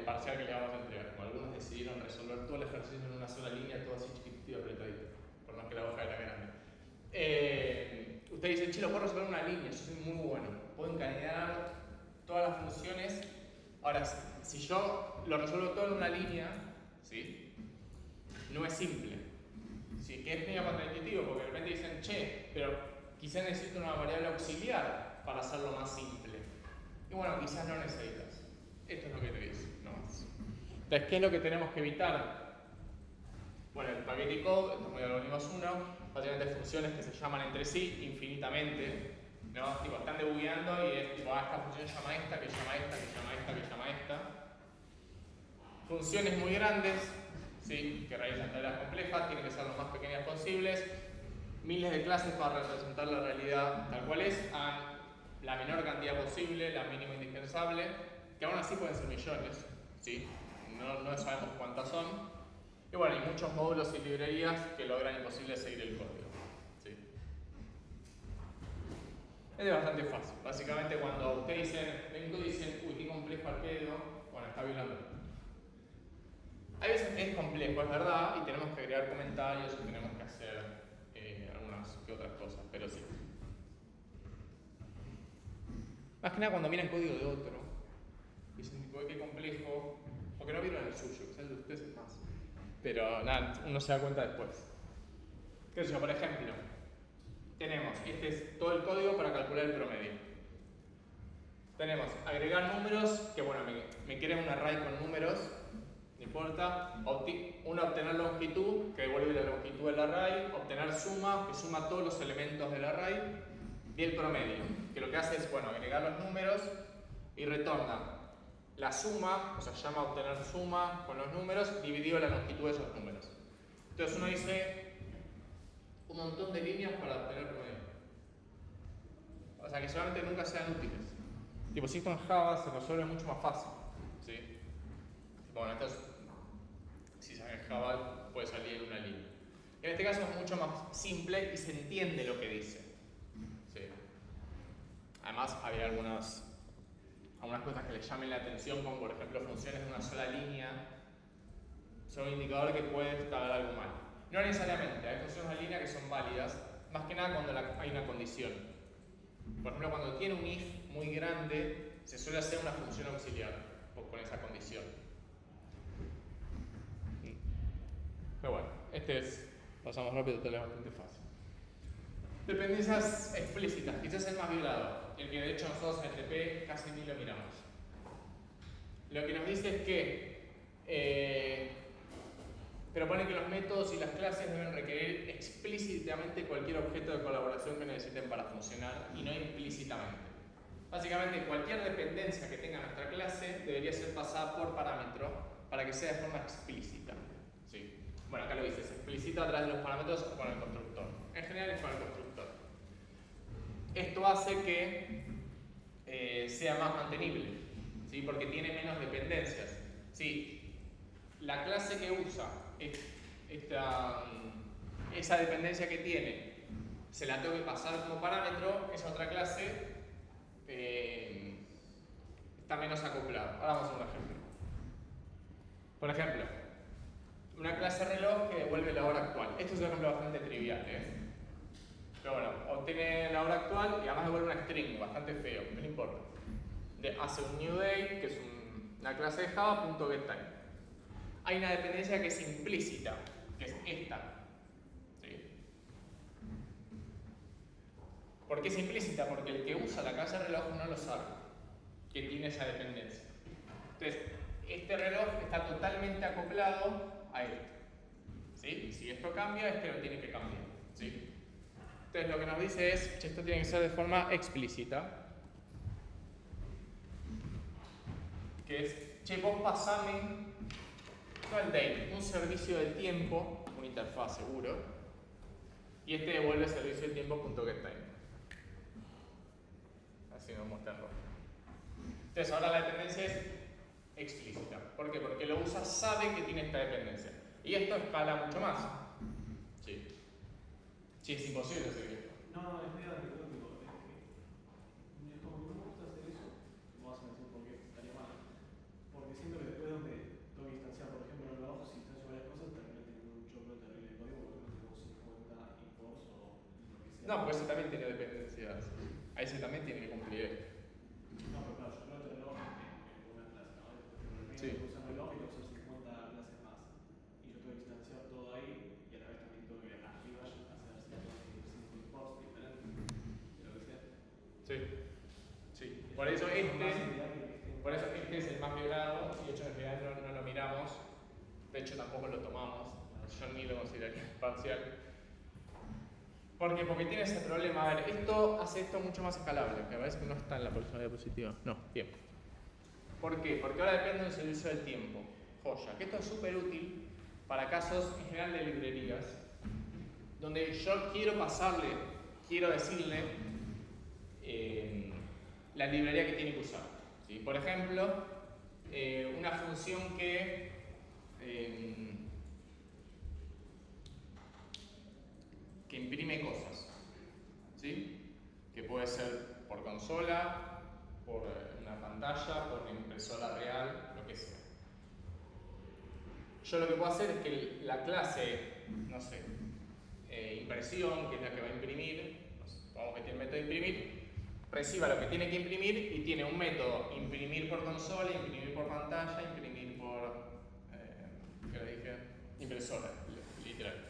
parcial que le vamos a entregar, como algunos decidieron resolver todo el ejercicio en una sola línea, todo así chiquitito y apretadito, por más que la hoja era grande. Usted dice, che, lo puedo resolver en una línea, yo soy muy bueno, puedo encadenar todas las funciones. Ahora, si yo lo resuelvo todo en una línea, ¿sí? No es simple. ¿Sí? Que es medio contraintuitivo, porque de repente dicen, che, pero quizás necesito una variable auxiliar para hacerlo más simple. Y bueno, quizás no necesitas. Esto es lo que te dice, no más. Entonces, ¿qué es lo que tenemos que evitar? Bueno, el paquete code, esto es muy algoritmos 1, básicamente funciones que se llaman entre sí infinitamente, ¿no? Tipo, están debugueando y es tipo, esta función llama esta, que llama esta, que llama esta, que llama esta. Funciones muy grandes, ¿sí? Que realizan tareas complejas, tienen que ser lo más pequeñas posibles. Miles de clases para representar la realidad tal cual es, a la menor cantidad posible, la mínima indispensable, que aún así pueden ser millones, ¿sí? No sabemos cuántas son. Y bueno, hay muchos módulos y librerías que logran imposible seguir el código. ¿Sí? Es bastante fácil. Básicamente cuando ustedes dicen, uy, qué complejo al pedo, bueno, está violando. Hay veces que es complejo, es verdad, y tenemos que agregar comentarios y tenemos que hacer algunas que otras cosas, pero sí. Más que nada cuando miran código de otro. Y dicen, tipo, qué complejo. Porque no vieron el suyo, quizás el de ustedes es más. Pero nada, uno se da cuenta después. ¿Qué sé yo? Por ejemplo, tenemos, este es todo el código para calcular el promedio. Tenemos agregar números, que bueno, me crea un array con números, no importa. Obtener longitud, que devuelve la longitud del array. Obtener suma, que suma todos los elementos del array. Y el promedio, que lo que hace es, bueno, agregar los números y retorna la suma, o sea, llama a obtener suma con los números, dividido la longitud de esos números. Entonces uno dice un montón de líneas para obtener promedio. O sea, que solamente nunca sean útiles. Tipo, si esto en Java se resuelve mucho más fácil. ¿Sí? Bueno, entonces, si se hace en Java, puede salir en una línea. En este caso es mucho más simple y se entiende lo que dice. ¿Sí? Además, había algunas cosas que les llamen la atención, como por ejemplo funciones de una sola línea. Son un indicador que puede estar algo mal. No necesariamente, hay funciones de línea que son válidas, más que nada cuando hay una condición. Por ejemplo, cuando tiene un if muy grande, se suele hacer una función auxiliar con esa condición. Pero bueno, pasamos rápido, este es bastante fácil. Dependencias explícitas, quizás el más violado, el que de hecho nosotros en TP casi ni lo miramos. Lo que nos dice es que propone que los métodos y las clases deben requerir explícitamente cualquier objeto de colaboración que necesiten para funcionar y no implícitamente. Básicamente, cualquier dependencia que tenga nuestra clase debería ser pasada por parámetro para que sea de forma explícita. ¿Sí? Bueno, acá lo dice, es explícita a través de los parámetros o con el constructor. En general es con el constructor. Esto hace que sea más mantenible, ¿sí? Porque tiene menos dependencias. Si la clase que usa esa dependencia que tiene se la tengo que pasar como parámetro, esa otra clase está menos acoplada. Ahora vamos a un ejemplo. Por ejemplo, una clase reloj que devuelve la hora actual. Esto es un ejemplo bastante trivial, pero bueno, obtiene la hora actual y además devuelve una string bastante feo, no importa. Hace un new date, que es una clase de Java, .getTime. Hay una dependencia que es implícita, que es esta. ¿Sí? ¿Por qué es implícita? Porque el que usa la clase reloj no lo sabe, que tiene esa dependencia. Entonces, este reloj está totalmente acoplado a este. ¿Sí? Si esto cambia, este lo tiene que cambiar. ¿Sí? Entonces, lo que nos dice es que esto tiene que ser de forma explícita. Que es, che, vos pasame el date, un servicio del tiempo, una interfaz seguro, y este devuelve el servicio del tiempo.getTime. Así nos muestra en rojo. Entonces ahora la dependencia es explícita. ¿Por qué? Porque lo usa, sabe que tiene esta dependencia. Y esto escala mucho más. Sí. Sí, es imposible hacer esto. No, es medio anecdótico. Es como que no me gusta hacer eso. No vas a decir por qué estaría mal. Porque siento que después donde tengo que instanciar, por ejemplo, en el trabajo, si instancias varias cosas, termina teniendo un choclo terrible de código porque no tengo 50 imports o lo que sea. No, pues ese también tiene dependencias. A ese también tiene que cumplir esto. No, pero claro, yo creo que el reloj en una clase, ¿no? Por ejemplo, el Sí. que usa el reloj y que usa 50 clases más. Y yo tengo que instanciar todo ahí y a la vez también tengo que arriba hacer 5 imports diferentes de lo que sea. Sí. Sí. Por eso este es el más violado y de hecho en realidad no lo miramos. De hecho tampoco lo tomamos. Yo ni lo consideraría parcial. ¿Por qué? Porque tiene ese problema. A ver, esto hace esto mucho más escalable. Me parece que no está en la próxima diapositiva. No, bien. ¿Por qué? Porque ahora depende del servicio del tiempo. Joya. Que esto es súper útil para casos en general de librerías, donde yo quiero decirle la librería que tiene que usar. ¿Sí? Por ejemplo, una función que imprime cosas, ¿sí? Que puede ser por consola, por una pantalla, por una impresora real, lo que sea. Yo lo que puedo hacer es que la clase, no sé, impresión, que es la que va a imprimir, vamos a meter el método de imprimir, reciba lo que tiene que imprimir y tiene un método imprimir por consola, imprimir por pantalla, imprimir por ¿qué le dije? Impresora, literal.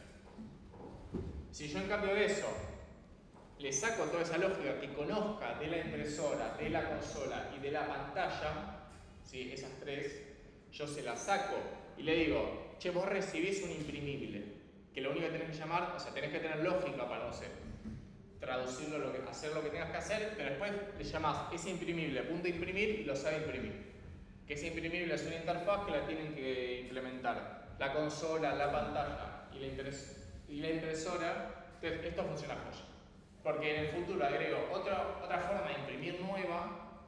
Si yo en cambio de eso le saco toda esa lógica que conozca de la impresora, de la consola y de la pantalla, ¿sí? Esas tres, yo se las saco y le digo, che, vos recibís un imprimible, que lo único que tenés que llamar, o sea, tenés que tener lógica para, no sé, traducirlo, hacer lo que tengas que hacer, pero después le llamás ese imprimible, punto imprimir, y lo sabe imprimir. Que ese imprimible es una interfaz que la tienen que implementar la consola, la pantalla y la impresora. Entonces, esto funciona joya. Porque en el futuro agrego otra forma de imprimir nueva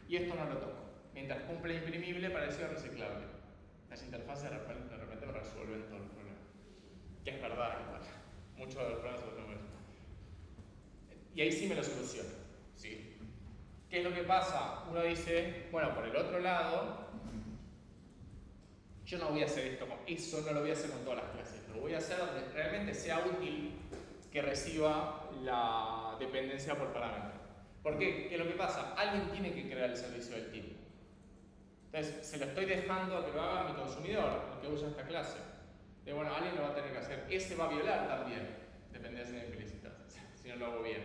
y esto no lo toco. Mientras cumple imprimible, parecido reciclable. Las interfaces de repente me resuelven todos los problemas. Que es verdad, igual. Muchos de los problemas se los tengo. Y ahí sí me lo soluciono. ¿Sí? ¿Qué es lo que pasa? Uno dice, bueno, por el otro lado, yo no voy a hacer esto, eso no lo voy a hacer con todas las clases. Lo voy a hacer donde realmente sea útil que reciba la dependencia por parámetro. ¿Por qué? ¿Qué es lo que pasa? Alguien tiene que crear el servicio del tipo. Entonces, se lo estoy dejando a que lo haga mi consumidor, el que usa esta clase. De bueno, alguien lo va a tener que hacer. Ese va a violar también dependencias implícitas, si no lo hago bien.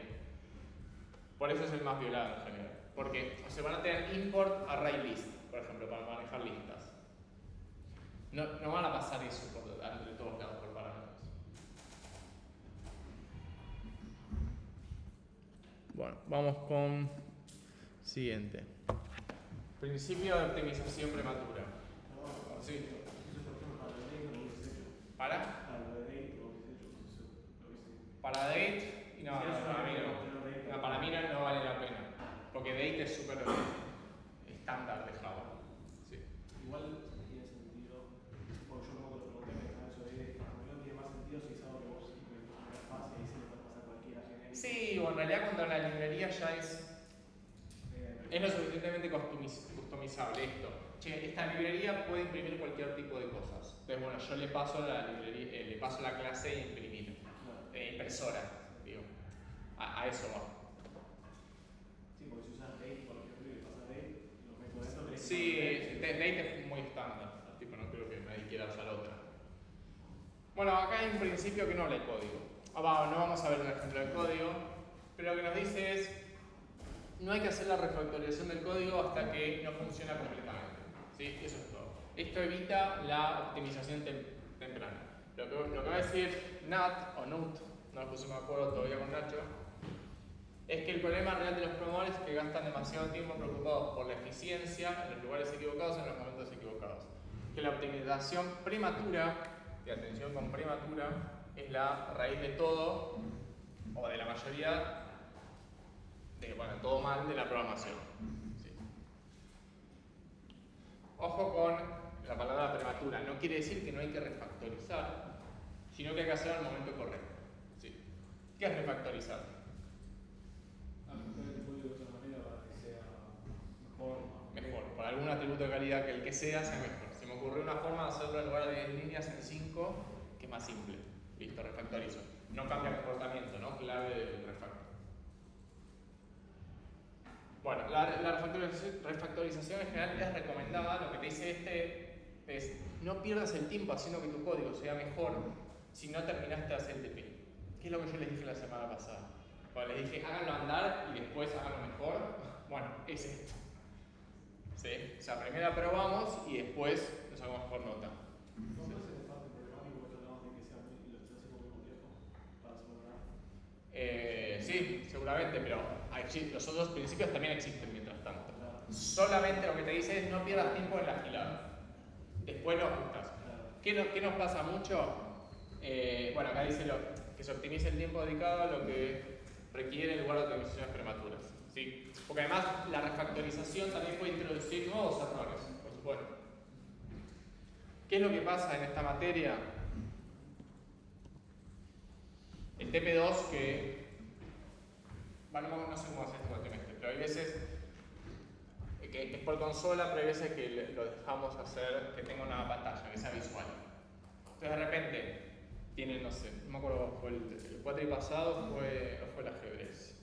Por eso es el más violado en general. Porque se van a tener import array list, por ejemplo, para manejar listas. No van a pasar eso entre todos lados por parámetros. Bueno, vamos con siguiente. Principio de optimización prematura. Sí. Eso es por ejemplo para el date lo hubiese hecho. ¿Para? Para lo de date lo hubiese hecho. Lo hubiese. Para date, y no, para mí no. No, para mí no vale la pena. Porque date es súper estándar de Java. Sí. Igual tiene sentido, porque yo como te lo pregunté, me estaba eso de no tiene más sentido si es algo que vos implementas una interfaz y ahí se le puede pasar cualquiera genérica. Sí, o en realidad cuando la librería ya es lo suficientemente customizable esto. Che, esta librería puede imprimir cualquier tipo de cosas. Entonces, bueno, yo le paso la librería, le paso la clase de imprimir. Impresora, digo. A eso va. Sí, porque si usas date, por ejemplo, y le pasas date, los métodos de esto tenés que Sí, date es muy estándar. Tipo, no creo que nadie quiera usar otra. Bueno, acá hay un principio que no lee código. No vamos a ver un ejemplo de código, pero lo que nos dice es no hay que hacer la refactorización del código hasta que no funciona completamente. ¿Sí? Eso es todo. Esto evita la optimización temprana. Lo que va a decir NAT o NUT, no me puse de acuerdo todavía con Nacho, es que el problema real de los programadores es que gastan demasiado tiempo preocupados por la eficiencia en los lugares equivocados en los momentos equivocados. Que la optimización prematura, y atención con prematura, es la raíz de todo, o de la mayoría, todo mal de la programación. Sí. Ojo con la palabra prematura, no quiere decir que no hay que refactorizar, sino que hay que hacerlo en el momento correcto. ¿Sí? ¿Qué es refactorizar? Ajustar el código de otra manera para que sea mejor. Por algún atributo de calidad que el que sea mejor. Se me ocurrió una forma de hacerlo en lugar de 10 líneas en 5, que es más simple. Listo, refactorizo. No cambia el comportamiento, ¿no? Clave del refactor. Bueno, la refactorización en general es recomendada. Lo que te dice es no pierdas el tiempo haciendo que tu código sea mejor si no terminaste de hacer el TP. ¿Qué es lo que yo les dije la semana pasada? Cuando les dije háganlo andar y después háganlo mejor, bueno, es esto. ¿Sí? O sea, primero probamos y después nos hagamos por nota. ¿No puede ser parte problemático que tratamos de que sea lo esté haciendo muy complejo para solucionar? Sí, seguramente, pero los otros principios también existen mientras tanto. Solamente lo que te dice es no pierdas tiempo en la gilada. Después lo ajustas. ¿Qué nos pasa mucho? Bueno, acá dice que se optimice el tiempo dedicado a lo que requiere el lugar de optimizaciones prematuras. ¿Sí? Porque además la refactorización también puede introducir nuevos errores, por supuesto. ¿Qué es lo que pasa en esta materia? El TP2 que... Bueno, no sé cómo hacer esto últimamente, pero hay veces que es por consola, pero hay veces que lo dejamos hacer que tenga una pantalla, que sea visual. Entonces de repente tiene, no sé, no me acuerdo, fue el cuatri pasado fue el ajedrez.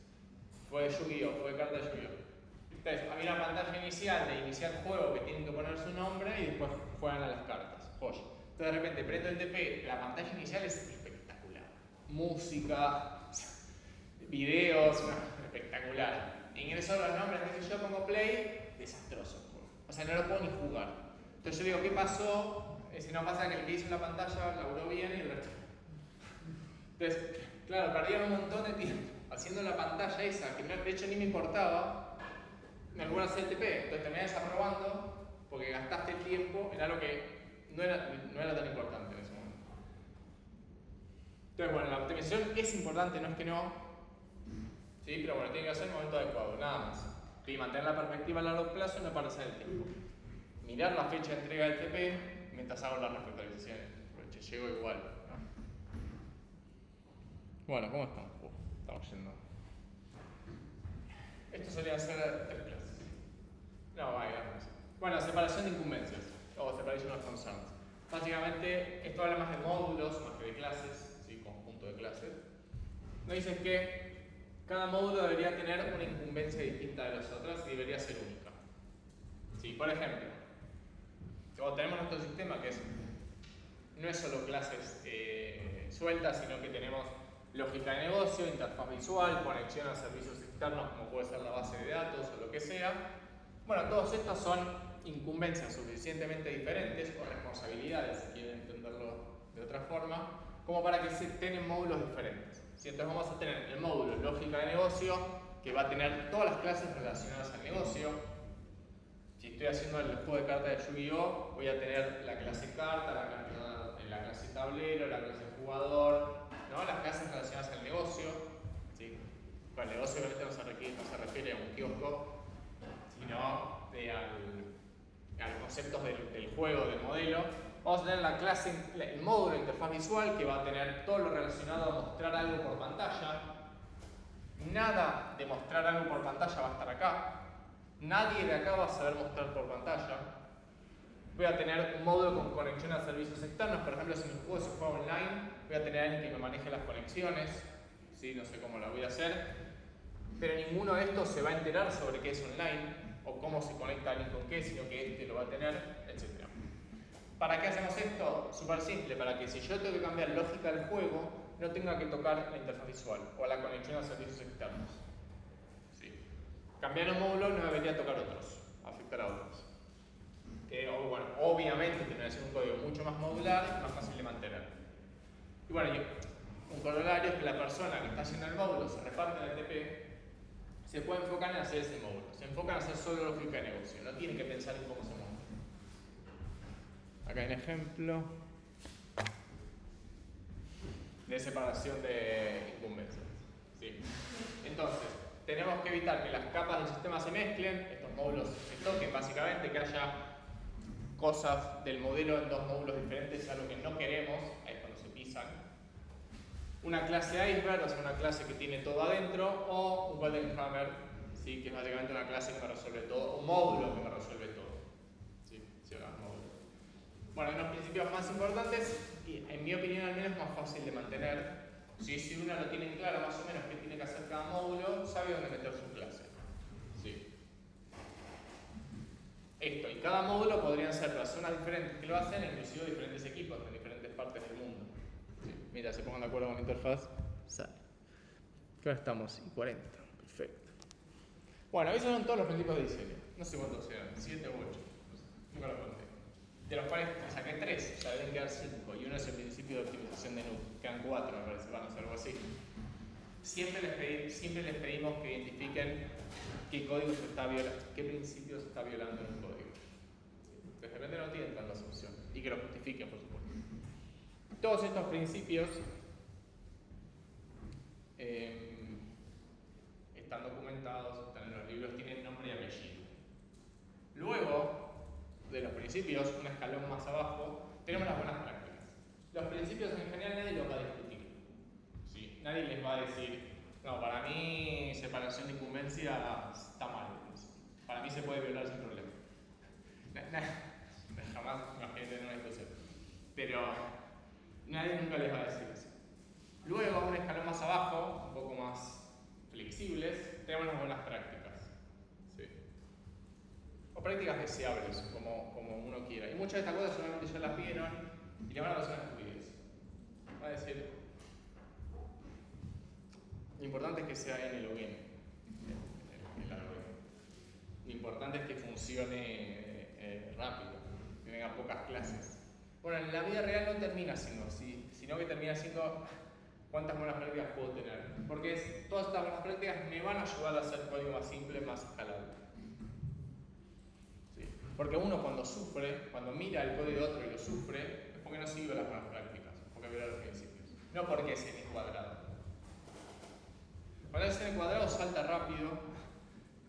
fue Yu-Gi-Oh, fue carta de Yu-Gi-Oh. Entonces, había una pantalla inicial de iniciar juego que tienen que poner su nombre y después juegan a las cartas. Joya. Entonces, de repente prendo el TP, la pantalla inicial es espectacular. Música, videos, espectacular. Ingreso los nombres, qué sé yo, pongo play, desastroso el juego. O sea, no lo puedo ni jugar. Entonces yo digo, ¿qué pasó? Si no pasa que el que hizo la pantalla laburó bien y el resto. Entonces, claro, perdieron un montón de tiempo haciendo la pantalla esa, que de hecho ni me importaba, en algunas CTP. Entonces terminé desaprobando porque gastaste el tiempo en algo que no era tan importante en ese momento. Entonces, bueno, la optimización es importante, no es que no, sí, pero bueno, tiene que ser en el momento adecuado, nada más. Y mantener la perspectiva a largo plazo y no perderse el tiempo. Mirar la fecha de entrega del TP mientras hago las refactorizaciones, porque llego igual, ¿no? Bueno, ¿cómo estamos? Estamos yendo. Esto solía ser 3 clases. No, vaya. Bueno, separación de incumbencias, o separation of concerns. Básicamente, esto habla más de módulos, más que de clases, ¿sí? Conjunto de clases. Nos dicen que cada módulo debería tener una incumbencia distinta de las otras y debería ser única. ¿Sí? Por ejemplo, tenemos nuestro sistema que no es solo clases sueltas, sino que tenemos lógica de negocio, interfaz visual, conexión a servicios externos como puede ser la base de datos o lo que sea. Bueno, todos estos son incumbencias suficientemente diferentes o responsabilidades, si quieren entenderlo de otra forma, como para que se estén en módulos diferentes. ¿Sí? Entonces vamos a tener el módulo lógica de negocio, que va a tener todas las clases relacionadas al negocio. Si estoy haciendo el juego de cartas de Yu-Gi-Oh, voy a tener la clase carta, la clase tablero, la clase jugador, ¿no? Las clases relacionadas al negocio. ¿Sí? Con el negocio obviamente no se refiere a un kiosco, sino a los conceptos del juego, del modelo. Vamos a tener la clase, el módulo de interfaz visual, que va a tener todo lo relacionado a mostrar algo por pantalla. Nada de mostrar algo por pantalla va a estar acá. Nadie de acá va a saber mostrar por pantalla. Voy a tener un módulo con conexión a servicios externos. Por ejemplo, si mi juego se juega online, voy a tener alguien que me maneje las conexiones. ¿Sí? No sé cómo lo voy a hacer. Pero ninguno de estos se va a enterar sobre qué es online o cómo se conecta alguien con qué, sino que este lo va a tener, etc. ¿Para qué hacemos esto? Súper simple, para que si yo tengo que cambiar lógica del juego, no tenga que tocar la interfaz visual o la conexión a servicios externos. ¿Sí? Cambiar un módulo no debería tocar otros, afectar a otros. Bueno, obviamente tiene que ser un código mucho más modular y más fácil de mantener. Y bueno, un corolario es que la persona que está haciendo el módulo se reparte en el TP, se puede enfocar en hacer ese módulo, se enfoca en hacer solo lógica de negocio, no tiene que pensar en cómo se monta. Acá hay un ejemplo de separación de incumbencias. ¿Sí? Entonces, tenemos que evitar que las capas del sistema se mezclen, estos módulos se toquen básicamente, que haya cosas del modelo en dos módulos diferentes, es algo que no queremos, ahí es cuando se pisan. Una clase iceberg, o sea, una clase que tiene todo adentro, o un golden hammer, ¿sí? Que es básicamente una clase que me resuelve todo, un módulo que me resuelve todo. ¿Sí? Bueno, unos principios más importantes, y en mi opinión al menos más fácil de mantener. Si uno lo tiene claro más o menos qué tiene que hacer cada módulo, sabe dónde meter su clase. ¿Sí? Esto, y cada módulo podrían ser personas diferentes que lo hacen, inclusive diferentes equipos en diferentes partes del mundo. ¿Sí? Mira, se pongan de acuerdo con la interfaz, sale. Acá estamos, y 40, perfecto. Bueno, esos son todos los principios de diseño. No sé cuántos eran, 7 u 8, no sé, nunca lo conté. De los cuales saqué 3, ya deben quedar 5, y uno es el principio de optimización de NUC. Quedan 4, me parece, van a ser algo así. Siempre les pedimos que identifiquen qué código se está violando, qué principio se está violando en un código. De repente no tienen tantas opciones, y que lo justifiquen, por supuesto. Todos estos principios están documentados, están en los libros, tienen nombre y apellido. Luego de los principios, un escalón más abajo, tenemos las buenas prácticas. Los principios en general nadie los va a discutir. ¿Sí? Nadie les va a decir, no, para mí separación de incumbencia está mal. Para mí se puede violar sin problema. Jamás imaginé tener una discusión. Pero nadie nunca les va a decir eso. Luego, un escalón más abajo, un poco más flexibles, tenemos las buenas prácticas. ¿Sí? O prácticas deseables, como uno quiera. Y muchas de estas cosas solamente ya las vieron y le van a pasar una estupidez. Va a decir, lo importante es que sea N log N. Lo importante es que funcione rápido, que tenga pocas clases. Bueno, en la vida real no termina siendo así, sino que termina siendo cuántas buenas prácticas puedo tener. Porque todas estas buenas prácticas me van a ayudar a hacer código más simple, más escalable. ¿Sí? Porque uno cuando sufre, cuando mira el código de otro y lo sufre, es porque no sigue las buenas prácticas, porque viola los principios. No porque es n cuadrado. Cuando es n cuadrado salta rápido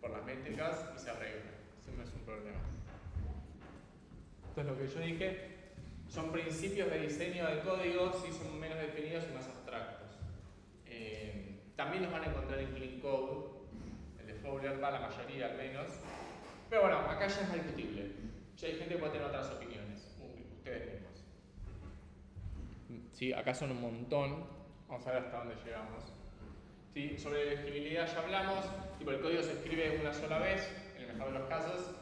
por las métricas y se arregla. Siempre es un problema. Entonces lo que yo dije son principios de diseño de código, sí son menos definidos y más abstractos. También los van a encontrar en Clean Code, el de Fowler va la mayoría al menos. Pero bueno, acá ya es más discutible. Ya hay gente que puede tener otras opiniones, ustedes mismos. Sí, acá son un montón. Vamos a ver hasta dónde llegamos. ¿Sí? Sobre legibilidad ya hablamos, tipo el código se escribe una sola vez, en el mejor de los casos,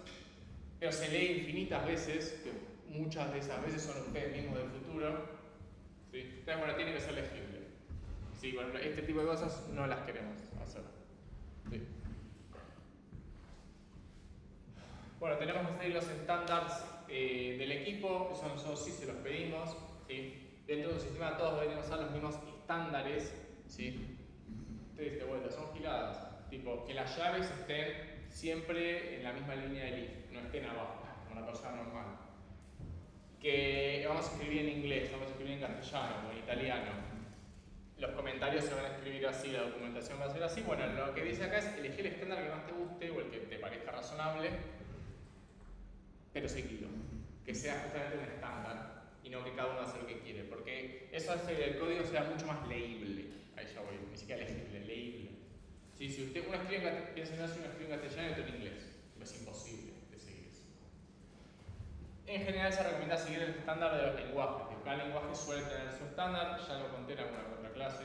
pero se lee infinitas veces, que muchas de esas veces son ustedes mismos del futuro. ¿Sí? Entonces, bueno, tiene que ser legible. Sí, bueno, este tipo de cosas no las queremos hacer. ¿Sí? Bueno, tenemos que seguir los estándares del equipo, eso nosotros sí se los pedimos. ¿Sí? Dentro de un sistema todos deberíamos usar los mismos estándares. ¿Sí? Ustedes de vuelta, son giladas, tipo que las llaves estén siempre en la misma línea del if, no estén abajo, como una persona normal. Que vamos a escribir en inglés, vamos a escribir en castellano o en italiano. Los comentarios se van a escribir así, la documentación va a ser así. Bueno, lo que dice acá es elegir el estándar que más te guste o el que te parezca razonable, pero seguido. Que sea justamente un estándar y no que cada uno haga lo que quiere, porque eso hace que el código sea mucho más leíble. Ahí ya voy, ni siquiera legible, leíble. Sí, si uno escribe en castellano y otro en inglés, es imposible de seguir eso. En general se recomienda seguir el estándar de los lenguajes. Cada lenguaje suele tener su estándar, ya lo conté en alguna otra clase.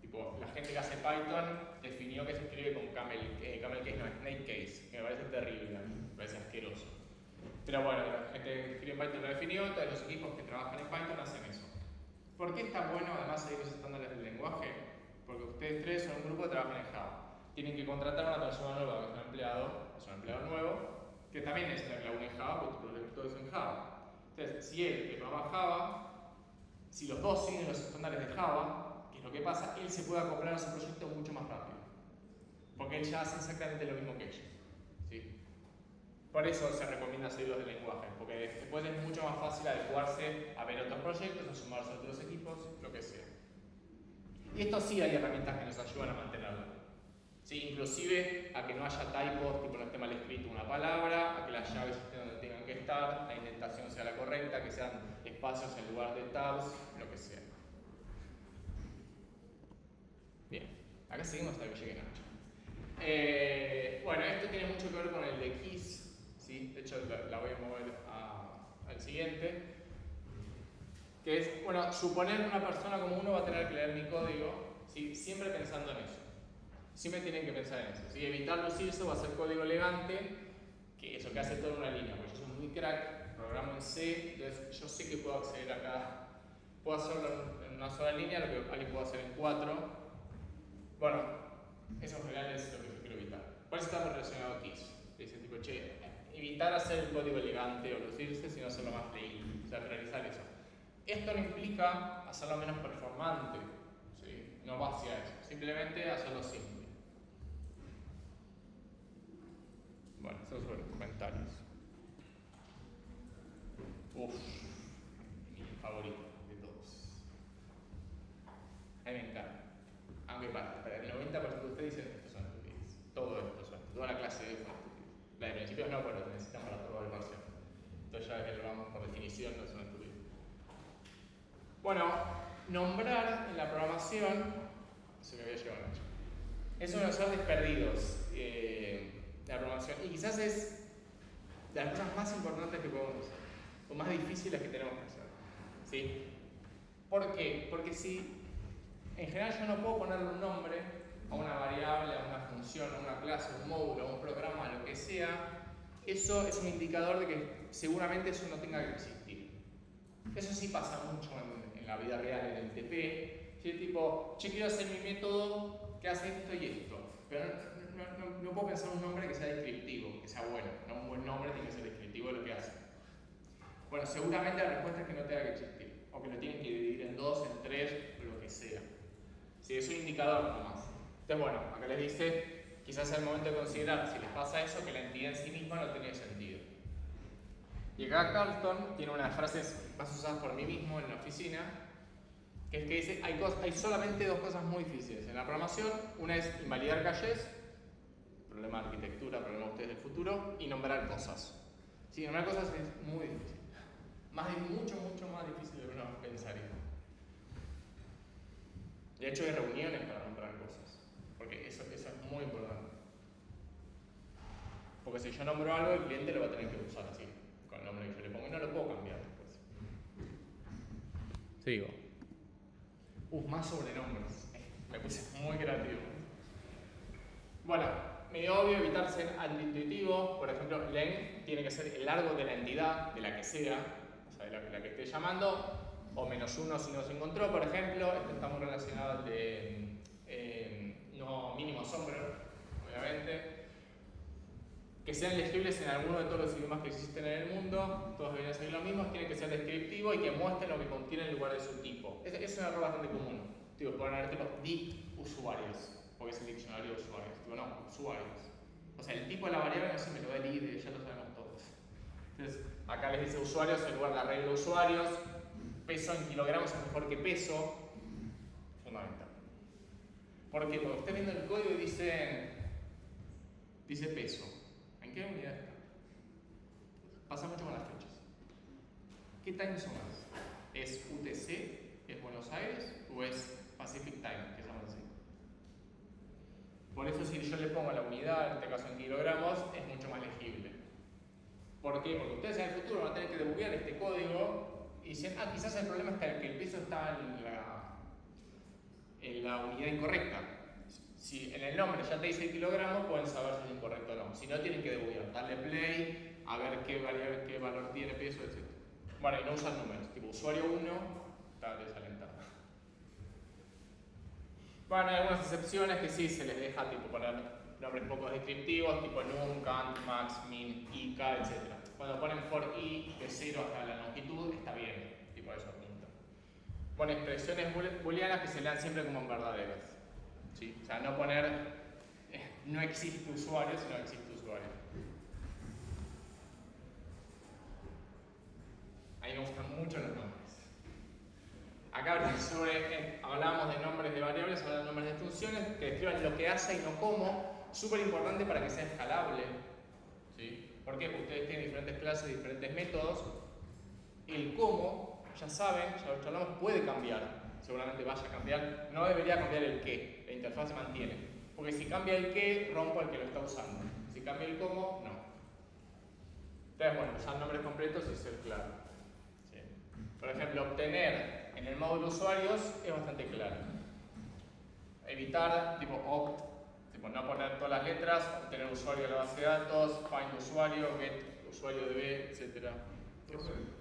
Tipo, la gente que hace Python definió que se escribe con camel case, no, snake case, que me parece terrible a mí, me parece asqueroso. Pero bueno, la gente que escribe en Python lo definió, todos los equipos que trabajan en Python hacen eso. ¿Por qué está bueno además seguir los estándares del lenguaje? Porque ustedes tres son un grupo que trabajan en Java. Tienen que contratar a una persona nueva que es un empleado nuevo, que también es la clave en Java, porque tu proyecto es en Java. Entonces, si él que programa Java, si los dos siguen los estándares de Java, ¿qué es lo que pasa? Él se puede acoplar a su proyecto mucho más rápido. Porque él ya hace exactamente lo mismo que ellos. ¿Sí? Por eso se recomienda seguir los de lenguaje, porque después es mucho más fácil adecuarse a ver otros proyectos, a sumarse a otros equipos, lo que sea. Y esto sí hay herramientas que nos ayudan a mantenerlo. ¿Sí? Inclusive a que no haya typos, tipo no esté mal escrito una palabra, a que las llaves estén donde tengan que estar, la indentación sea la correcta, que sean espacios en lugar de tabs, lo que sea. Bien, acá seguimos hasta que llegue Nacho. Bueno, esto tiene mucho que ver con el de keys, ¿sí? De hecho la voy a mover al siguiente. Que es, bueno, suponer que una persona como uno va a tener que leer mi código, ¿sí? Siempre pensando en eso. Siempre tienen que pensar en eso. ¿Sí? Evitar lucirse o hacer código elegante, que eso que hace toda una línea, porque yo soy muy crack, programo en C, entonces yo sé que puedo acceder acá, puedo hacerlo en una sola línea, lo que alguien puede hacer en 4. Bueno, eso en general es lo que yo quiero evitar. Por eso está relacionado a keys. Dice tipo, che, evitar hacer el código elegante o lucirse, sino hacerlo más leíble, o sea, realizar eso. Esto no implica hacerlo menos performante, ¿sí? No va hacia eso, simplemente hacerlo simple. Bueno, eso sobre los comentarios. Uff, mi favorito de todos. A mí me encanta. Aunque para el 90% de ustedes dicen que estos son estupideces. Todo esto son, toda la clase de hoy fue estupidez. La de principios no, pero necesitan para probar el parcial. Entonces ya que lo vamos por definición, no son estupideces. Bueno, nombrar en la programación, se me había llevado Nacho, es uno de los errores perdidos de la programación y quizás es de las cosas más importantes que podemos hacer, o más difíciles que tenemos que hacer. ¿Sí? ¿Por qué? Porque si en general yo no puedo ponerle un nombre, a una variable, a una función, a una clase, a un módulo, a un programa, a lo que sea, eso es un indicador de que seguramente eso no tenga que existir. Eso sí pasa mucho en la vida real, en el TP. ¿Sí? Tipo, che, quiero hacer mi método que hace esto y esto. Pero no puedo pensar un nombre que sea descriptivo, que sea bueno. No un buen nombre tiene que ser descriptivo de lo que hace. Bueno, seguramente la respuesta es que no tenga que existir. O que lo tienen que dividir en 2, en 3, lo que sea. Sí, es un indicador nomás. Entonces, bueno, acá les dice, quizás es el momento de considerar, si les pasa eso, que la entidad en sí misma no tiene sentido. Y acá Carlton tiene unas frases más usadas por mí mismo en la oficina, que es que dice, hay solamente dos cosas muy difíciles en la programación. Una es invalidar calles, problema de arquitectura, problema de ustedes del futuro, y nombrar cosas. Sí, nombrar cosas es muy difícil. Mucho más difícil de lo que uno pensaría. De hecho, hay reuniones para nombrar cosas, porque eso es muy importante. Porque si yo nombro algo, el cliente lo va a tener que usar así, con el nombre que yo le pongo, y no lo puedo cambiar después. Sigo. Más sobrenombres. Me puse muy creativo. Bueno, medio obvio evitar ser intuitivo. Por ejemplo, len tiene que ser el largo de la entidad, de la que sea, o sea, de la que esté llamando, o -1 si no se encontró, por ejemplo. Esto está muy relacionado al de no mínimo asombro, obviamente. Que sean legibles en alguno de todos los idiomas que existen en el mundo, todos deberían ser los mismos, tienen que ser descriptivo y que muestren lo que contiene en lugar de su tipo. Es un error bastante común. Tipo, poner tipo dict usuarios, porque es el diccionario de usuarios. Tipo, no, usuarios. O sea, el tipo de la variable no se me lo da el ID, ya lo sabemos todos. Entonces, acá les dice usuarios en lugar de la regla de usuarios. Peso en kilogramos es mejor que peso. Fundamental. Porque cuando estés viendo el código y dice peso. ¿En qué unidad está? Pasa mucho con las fechas. ¿Qué time son más? ¿Es UTC? ¿Es Buenos Aires? ¿O es Pacific Time? Que se llama así. Por eso si yo le pongo la unidad, en este caso en kilogramos, es mucho más legible. ¿Por qué? Porque ustedes en el futuro van a tener que debuguear este código y dicen, quizás el problema es que el peso está en la unidad incorrecta. Si en el nombre ya te dice kilogramos, pueden saber si es incorrecto o no. Si no, tienen que debuguear, darle play, a ver qué valor tiene peso, etc. Bueno, y no usan números, tipo usuario 1 está desalentado. Bueno, hay algunas excepciones que sí se les deja tipo poner nombres poco descriptivos, tipo num, cant, max, min, ik, etc. Cuando ponen for i de 0 hasta la longitud, está bien, tipo eso apunta. Bueno, expresiones booleanas que se lean siempre como en verdaderas. ¿Sí? O sea, no poner no existe usuario, sino existe usuario. Ahí me gustan mucho los nombres. Acá hablábamos de nombres de variables, hablamos de nombres de funciones que describan lo que hace y no cómo. Súper importante para que sea escalable. ¿Sí? ¿Por qué? Porque ustedes tienen diferentes clases, diferentes métodos. El cómo, ya saben, ya lo charlamos, puede cambiar. Seguramente vaya a cambiar. No debería cambiar el qué. La interfaz se mantiene. Porque si cambia el qué, rompo al que lo está usando. Si cambia el cómo, no. Entonces, bueno, usar nombres completos y ser claro. ¿Sí? Por ejemplo, obtener en el módulo usuarios es bastante claro. Evitar, tipo opt, tipo no poner todas las letras, obtener usuario de la base de datos, find usuario, get usuario de, etc.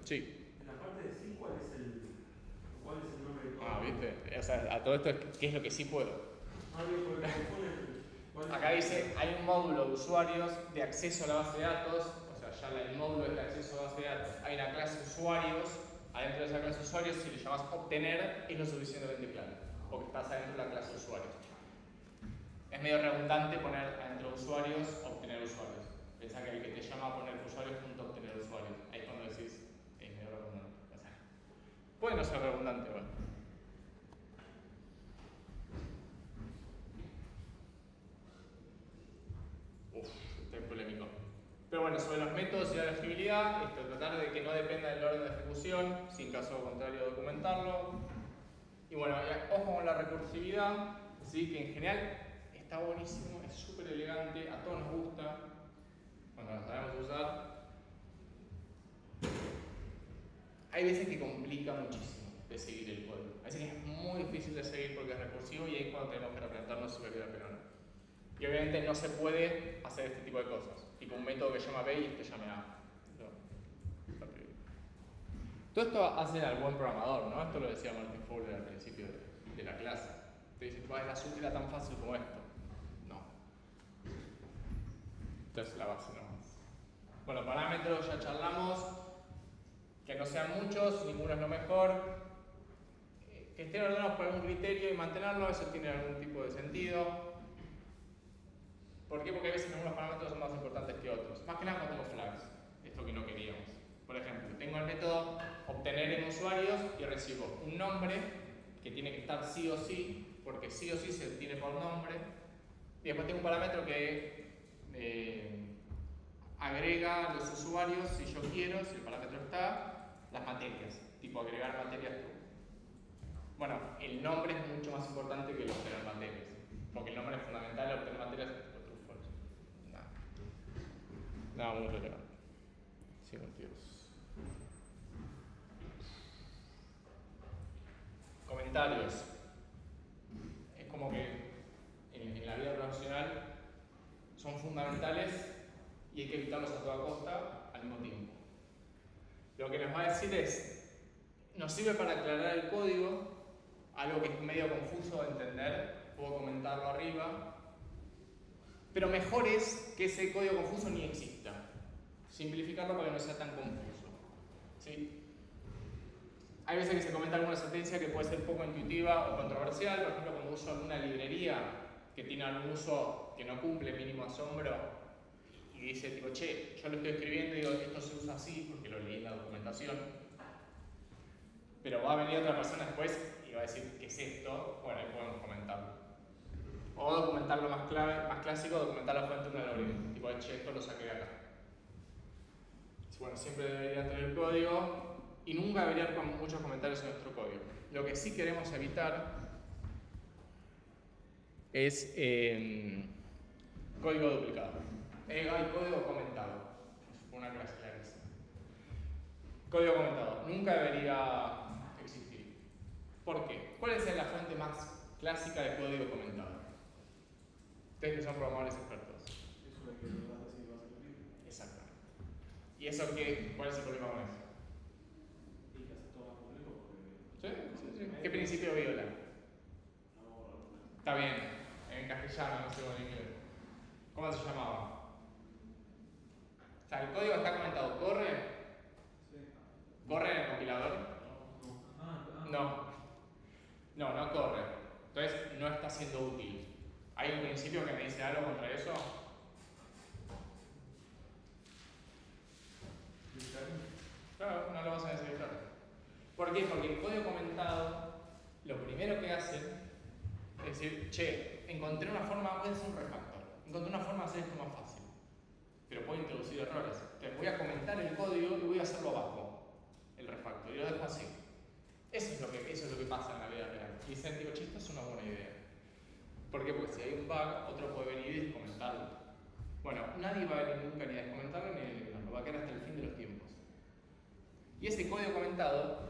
Sí. En la parte de sí, ¿cuál es el nombre de todo? ¿Viste? O sea, a todo esto, ¿qué es lo que sí puedo? Acá dice, hay un módulo de usuarios de acceso a la base de datos, o sea, ya el módulo es de acceso a la base de datos. Hay una clase usuarios, adentro de esa clase usuarios, si le llamas obtener, es lo suficientemente claro, porque estás adentro de la clase usuarios. Es medio redundante poner adentro de usuarios, obtener usuarios. Pensá que el que te llama a poner usuarios junto a obtener usuarios. Ahí es cuando decís, es medio redundante. O sea, puede no ser redundante, bueno. Esto es polémico. Pero bueno, sobre los métodos y la legibilidad, tratar de que no dependa del orden de ejecución, si en caso contrario documentarlo. Y bueno, ojo con la recursividad, ¿sí? Que en general está buenísimo, es súper elegante, a todos nos gusta, cuando lo sabemos usar. Hay veces que complica muchísimo. de seguir el código. Así que es muy difícil de seguir porque es recursivo y ahí es cuando tenemos que replantearnos si vale la pena o no. Y obviamente no se puede hacer este tipo de cosas, tipo un método que llama B y este llame A. Todo esto hace al buen programador, ¿no? Esto lo decía Martin Fowler al principio de la clase. Te dice, la suite era tan fácil como esto. No. Esta es la base nomás. Bueno, parámetros ya charlamos. Que no sean muchos, ninguno es lo mejor. Que estén ordenados por algún criterio y mantenerlo, eso tiene algún tipo de sentido. ¿Por qué? Porque a veces algunos parámetros son más importantes que otros. Más que nada cuando tengo flags, esto que no queríamos. Por ejemplo, tengo el método obtener en usuarios y recibo un nombre que tiene que estar sí o sí, porque sí o sí se obtiene por nombre. Y después tengo un parámetro que agrega a los usuarios, si yo quiero, si el parámetro está, las materias, tipo agregar materias true. Bueno, el nombre es mucho más importante que el obtener materias, porque el nombre es fundamental, obtener materias es tipo true false. Nada muy relevante. Sí, motivos. Comentarios. Es como que en la vida relacional son fundamentales y hay que evitarlos a toda costa al mismo tiempo. Lo que nos va a decir es, nos sirve para aclarar el código, algo que es medio confuso de entender, puedo comentarlo arriba, pero mejor es que ese código confuso ni exista. Simplificarlo para que no sea tan confuso. ¿Sí? Hay veces que se comenta alguna sentencia que puede ser poco intuitiva o controversial, por ejemplo, cuando uso alguna librería que tiene algún uso que no cumple mínimo asombro y dice tipo, che, yo lo estoy escribiendo y digo, esto se usa así porque lo leí en la documentación, pero va a venir otra persona después y va a decir, ¿qué es esto? Bueno, ahí podemos comentarlo. O documentarlo más clásico, documentar la fuente de un algoritmo, tipo, che, esto lo saqué de acá. Bueno, siempre debería tener código y nunca debería haber muchos comentarios en nuestro código. Lo que sí queremos evitar es código duplicado. Hay código comentado. Una clase clarísima. Código comentado. Nunca debería existir. ¿Por qué? ¿Cuál es la fuente más clásica de código comentado? Ustedes que son programadores expertos. Es una que lo vas a decir y vas a repetir. Exactamente. ¿Y eso qué? ¿Cuál es el problema con eso? Y que hace todo más complejo porque. Sí. ¿Qué principio viola? No. Está bien, en castellano, no sé cómo en inglés. ¿Cómo se llamaba? O sea, el código está comentado, ¿corre? Sí. ¿Corre en el compilador? No corre. Entonces no está siendo útil. ¿Hay un principio que me dice algo contra eso? Claro, no lo vas a necesitar. ¿Por qué? Porque el código comentado, lo primero que hace es decir, che, encontré una forma, voy a hacer un refactor, encontré una forma de hacer esto más fácil, pero puedo introducir errores. Entonces voy a comentar el código y voy a hacerlo abajo, el refactor, y lo dejo así. Eso es lo que pasa en la vida real. Y dicen, digo, che, esto es una buena idea. ¿Por qué? Porque si hay un bug, otro puede venir y descomentarlo. Bueno, nadie va a venir nunca ni a descomentarlo ni a eliminarlo, va a quedar hasta el fin de los tiempos. Y ese código comentado,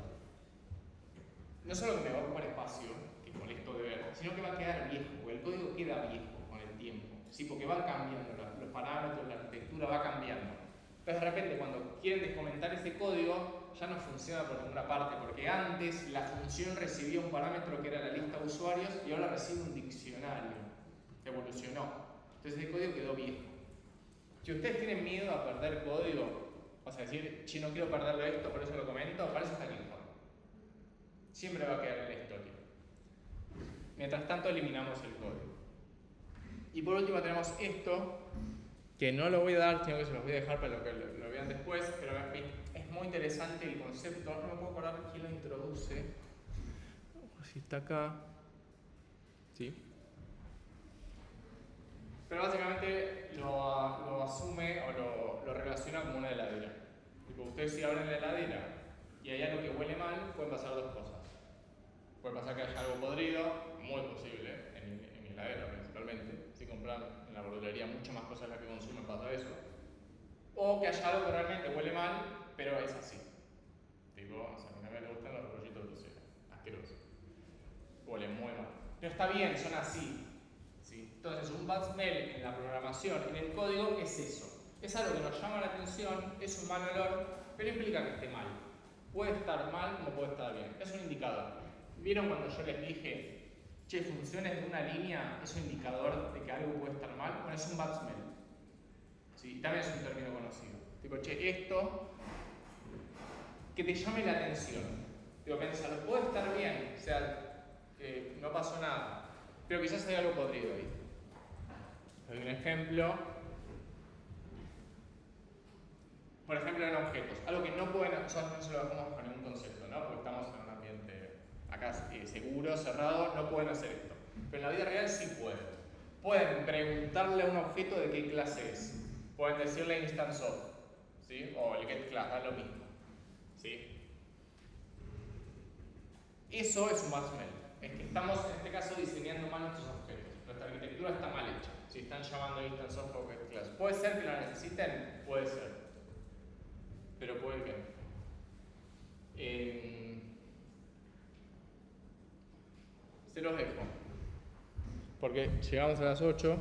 no solo que me va a ocupar espacio, que es molesto de ver, sino que va a quedar viejo, porque el código queda viejo con el tiempo. Sí, porque van cambiando los parámetros, la arquitectura va cambiando. Entonces de repente cuando quieren descomentar ese código, ya no funciona por ninguna parte, porque antes la función recibía un parámetro que era la lista de usuarios y ahora recibe un diccionario. Evolucionó. Entonces el código quedó viejo. Si ustedes tienen miedo a perder código, o sea, decir, si no quiero perderlo esto, por eso lo comento, para eso está GitHub. Siempre va a quedar en la historia. Mientras tanto eliminamos el código. Y por último tenemos esto, que no lo voy a dar, sino que se los voy a dejar para que lo vean después, pero es muy interesante el concepto, no me puedo acordar quién lo introduce. Si está acá. Sí. Pero básicamente lo asume o lo relaciona como una heladera. Tipo, ustedes si abren la heladera y hay algo que huele mal, pueden pasar dos cosas. Puede pasar que haya algo podrido, muy posible, en mi heladera principalmente. Si compran en la verdulería mucho más cosas de las que consumen pasa eso. O que haya algo que realmente huele mal, pero es así. Tipo, o sea, a mí me gustan los rollitos de cocina. asqueroso. Huele muy mal. Pero está bien, son así. ¿Sí? Entonces, un bad smell en la programación, en el código, es eso. Es algo que nos llama la atención, es un mal olor, pero implica que esté mal. Puede estar mal como puede estar bien. Es un indicador. ¿Vieron cuando yo les dije, che, funciones de una línea es un indicador de que algo puede estar mal? Bueno, es un bad smell. ¿Sí? También es un término conocido. Tipo, che, esto que te llame la atención. Digo, pensar, puede estar bien, o sea, no pasó nada, pero quizás hay algo podrido ahí. Doy un ejemplo. Por ejemplo, en objetos. Algo que no pueden, nosotros no se lo dejamos con ningún concepto, ¿no? Porque estamos en un ambiente acá seguro, cerrado, no pueden hacer esto. Pero en la vida real sí pueden. Pueden preguntarle a un objeto de qué clase es. Pueden decirle instance of, ¿sí? O el get class, da lo mismo. ¿Sí? Eso es un bad smell. Es que estamos, en este caso, diseñando mal nuestros objetos. Nuestra arquitectura está mal hecha. Si están llamando instance of o get class. ¿Puede ser que lo necesiten? Puede ser. Pero puede que no. Se los dejo. Porque llegamos a las 8.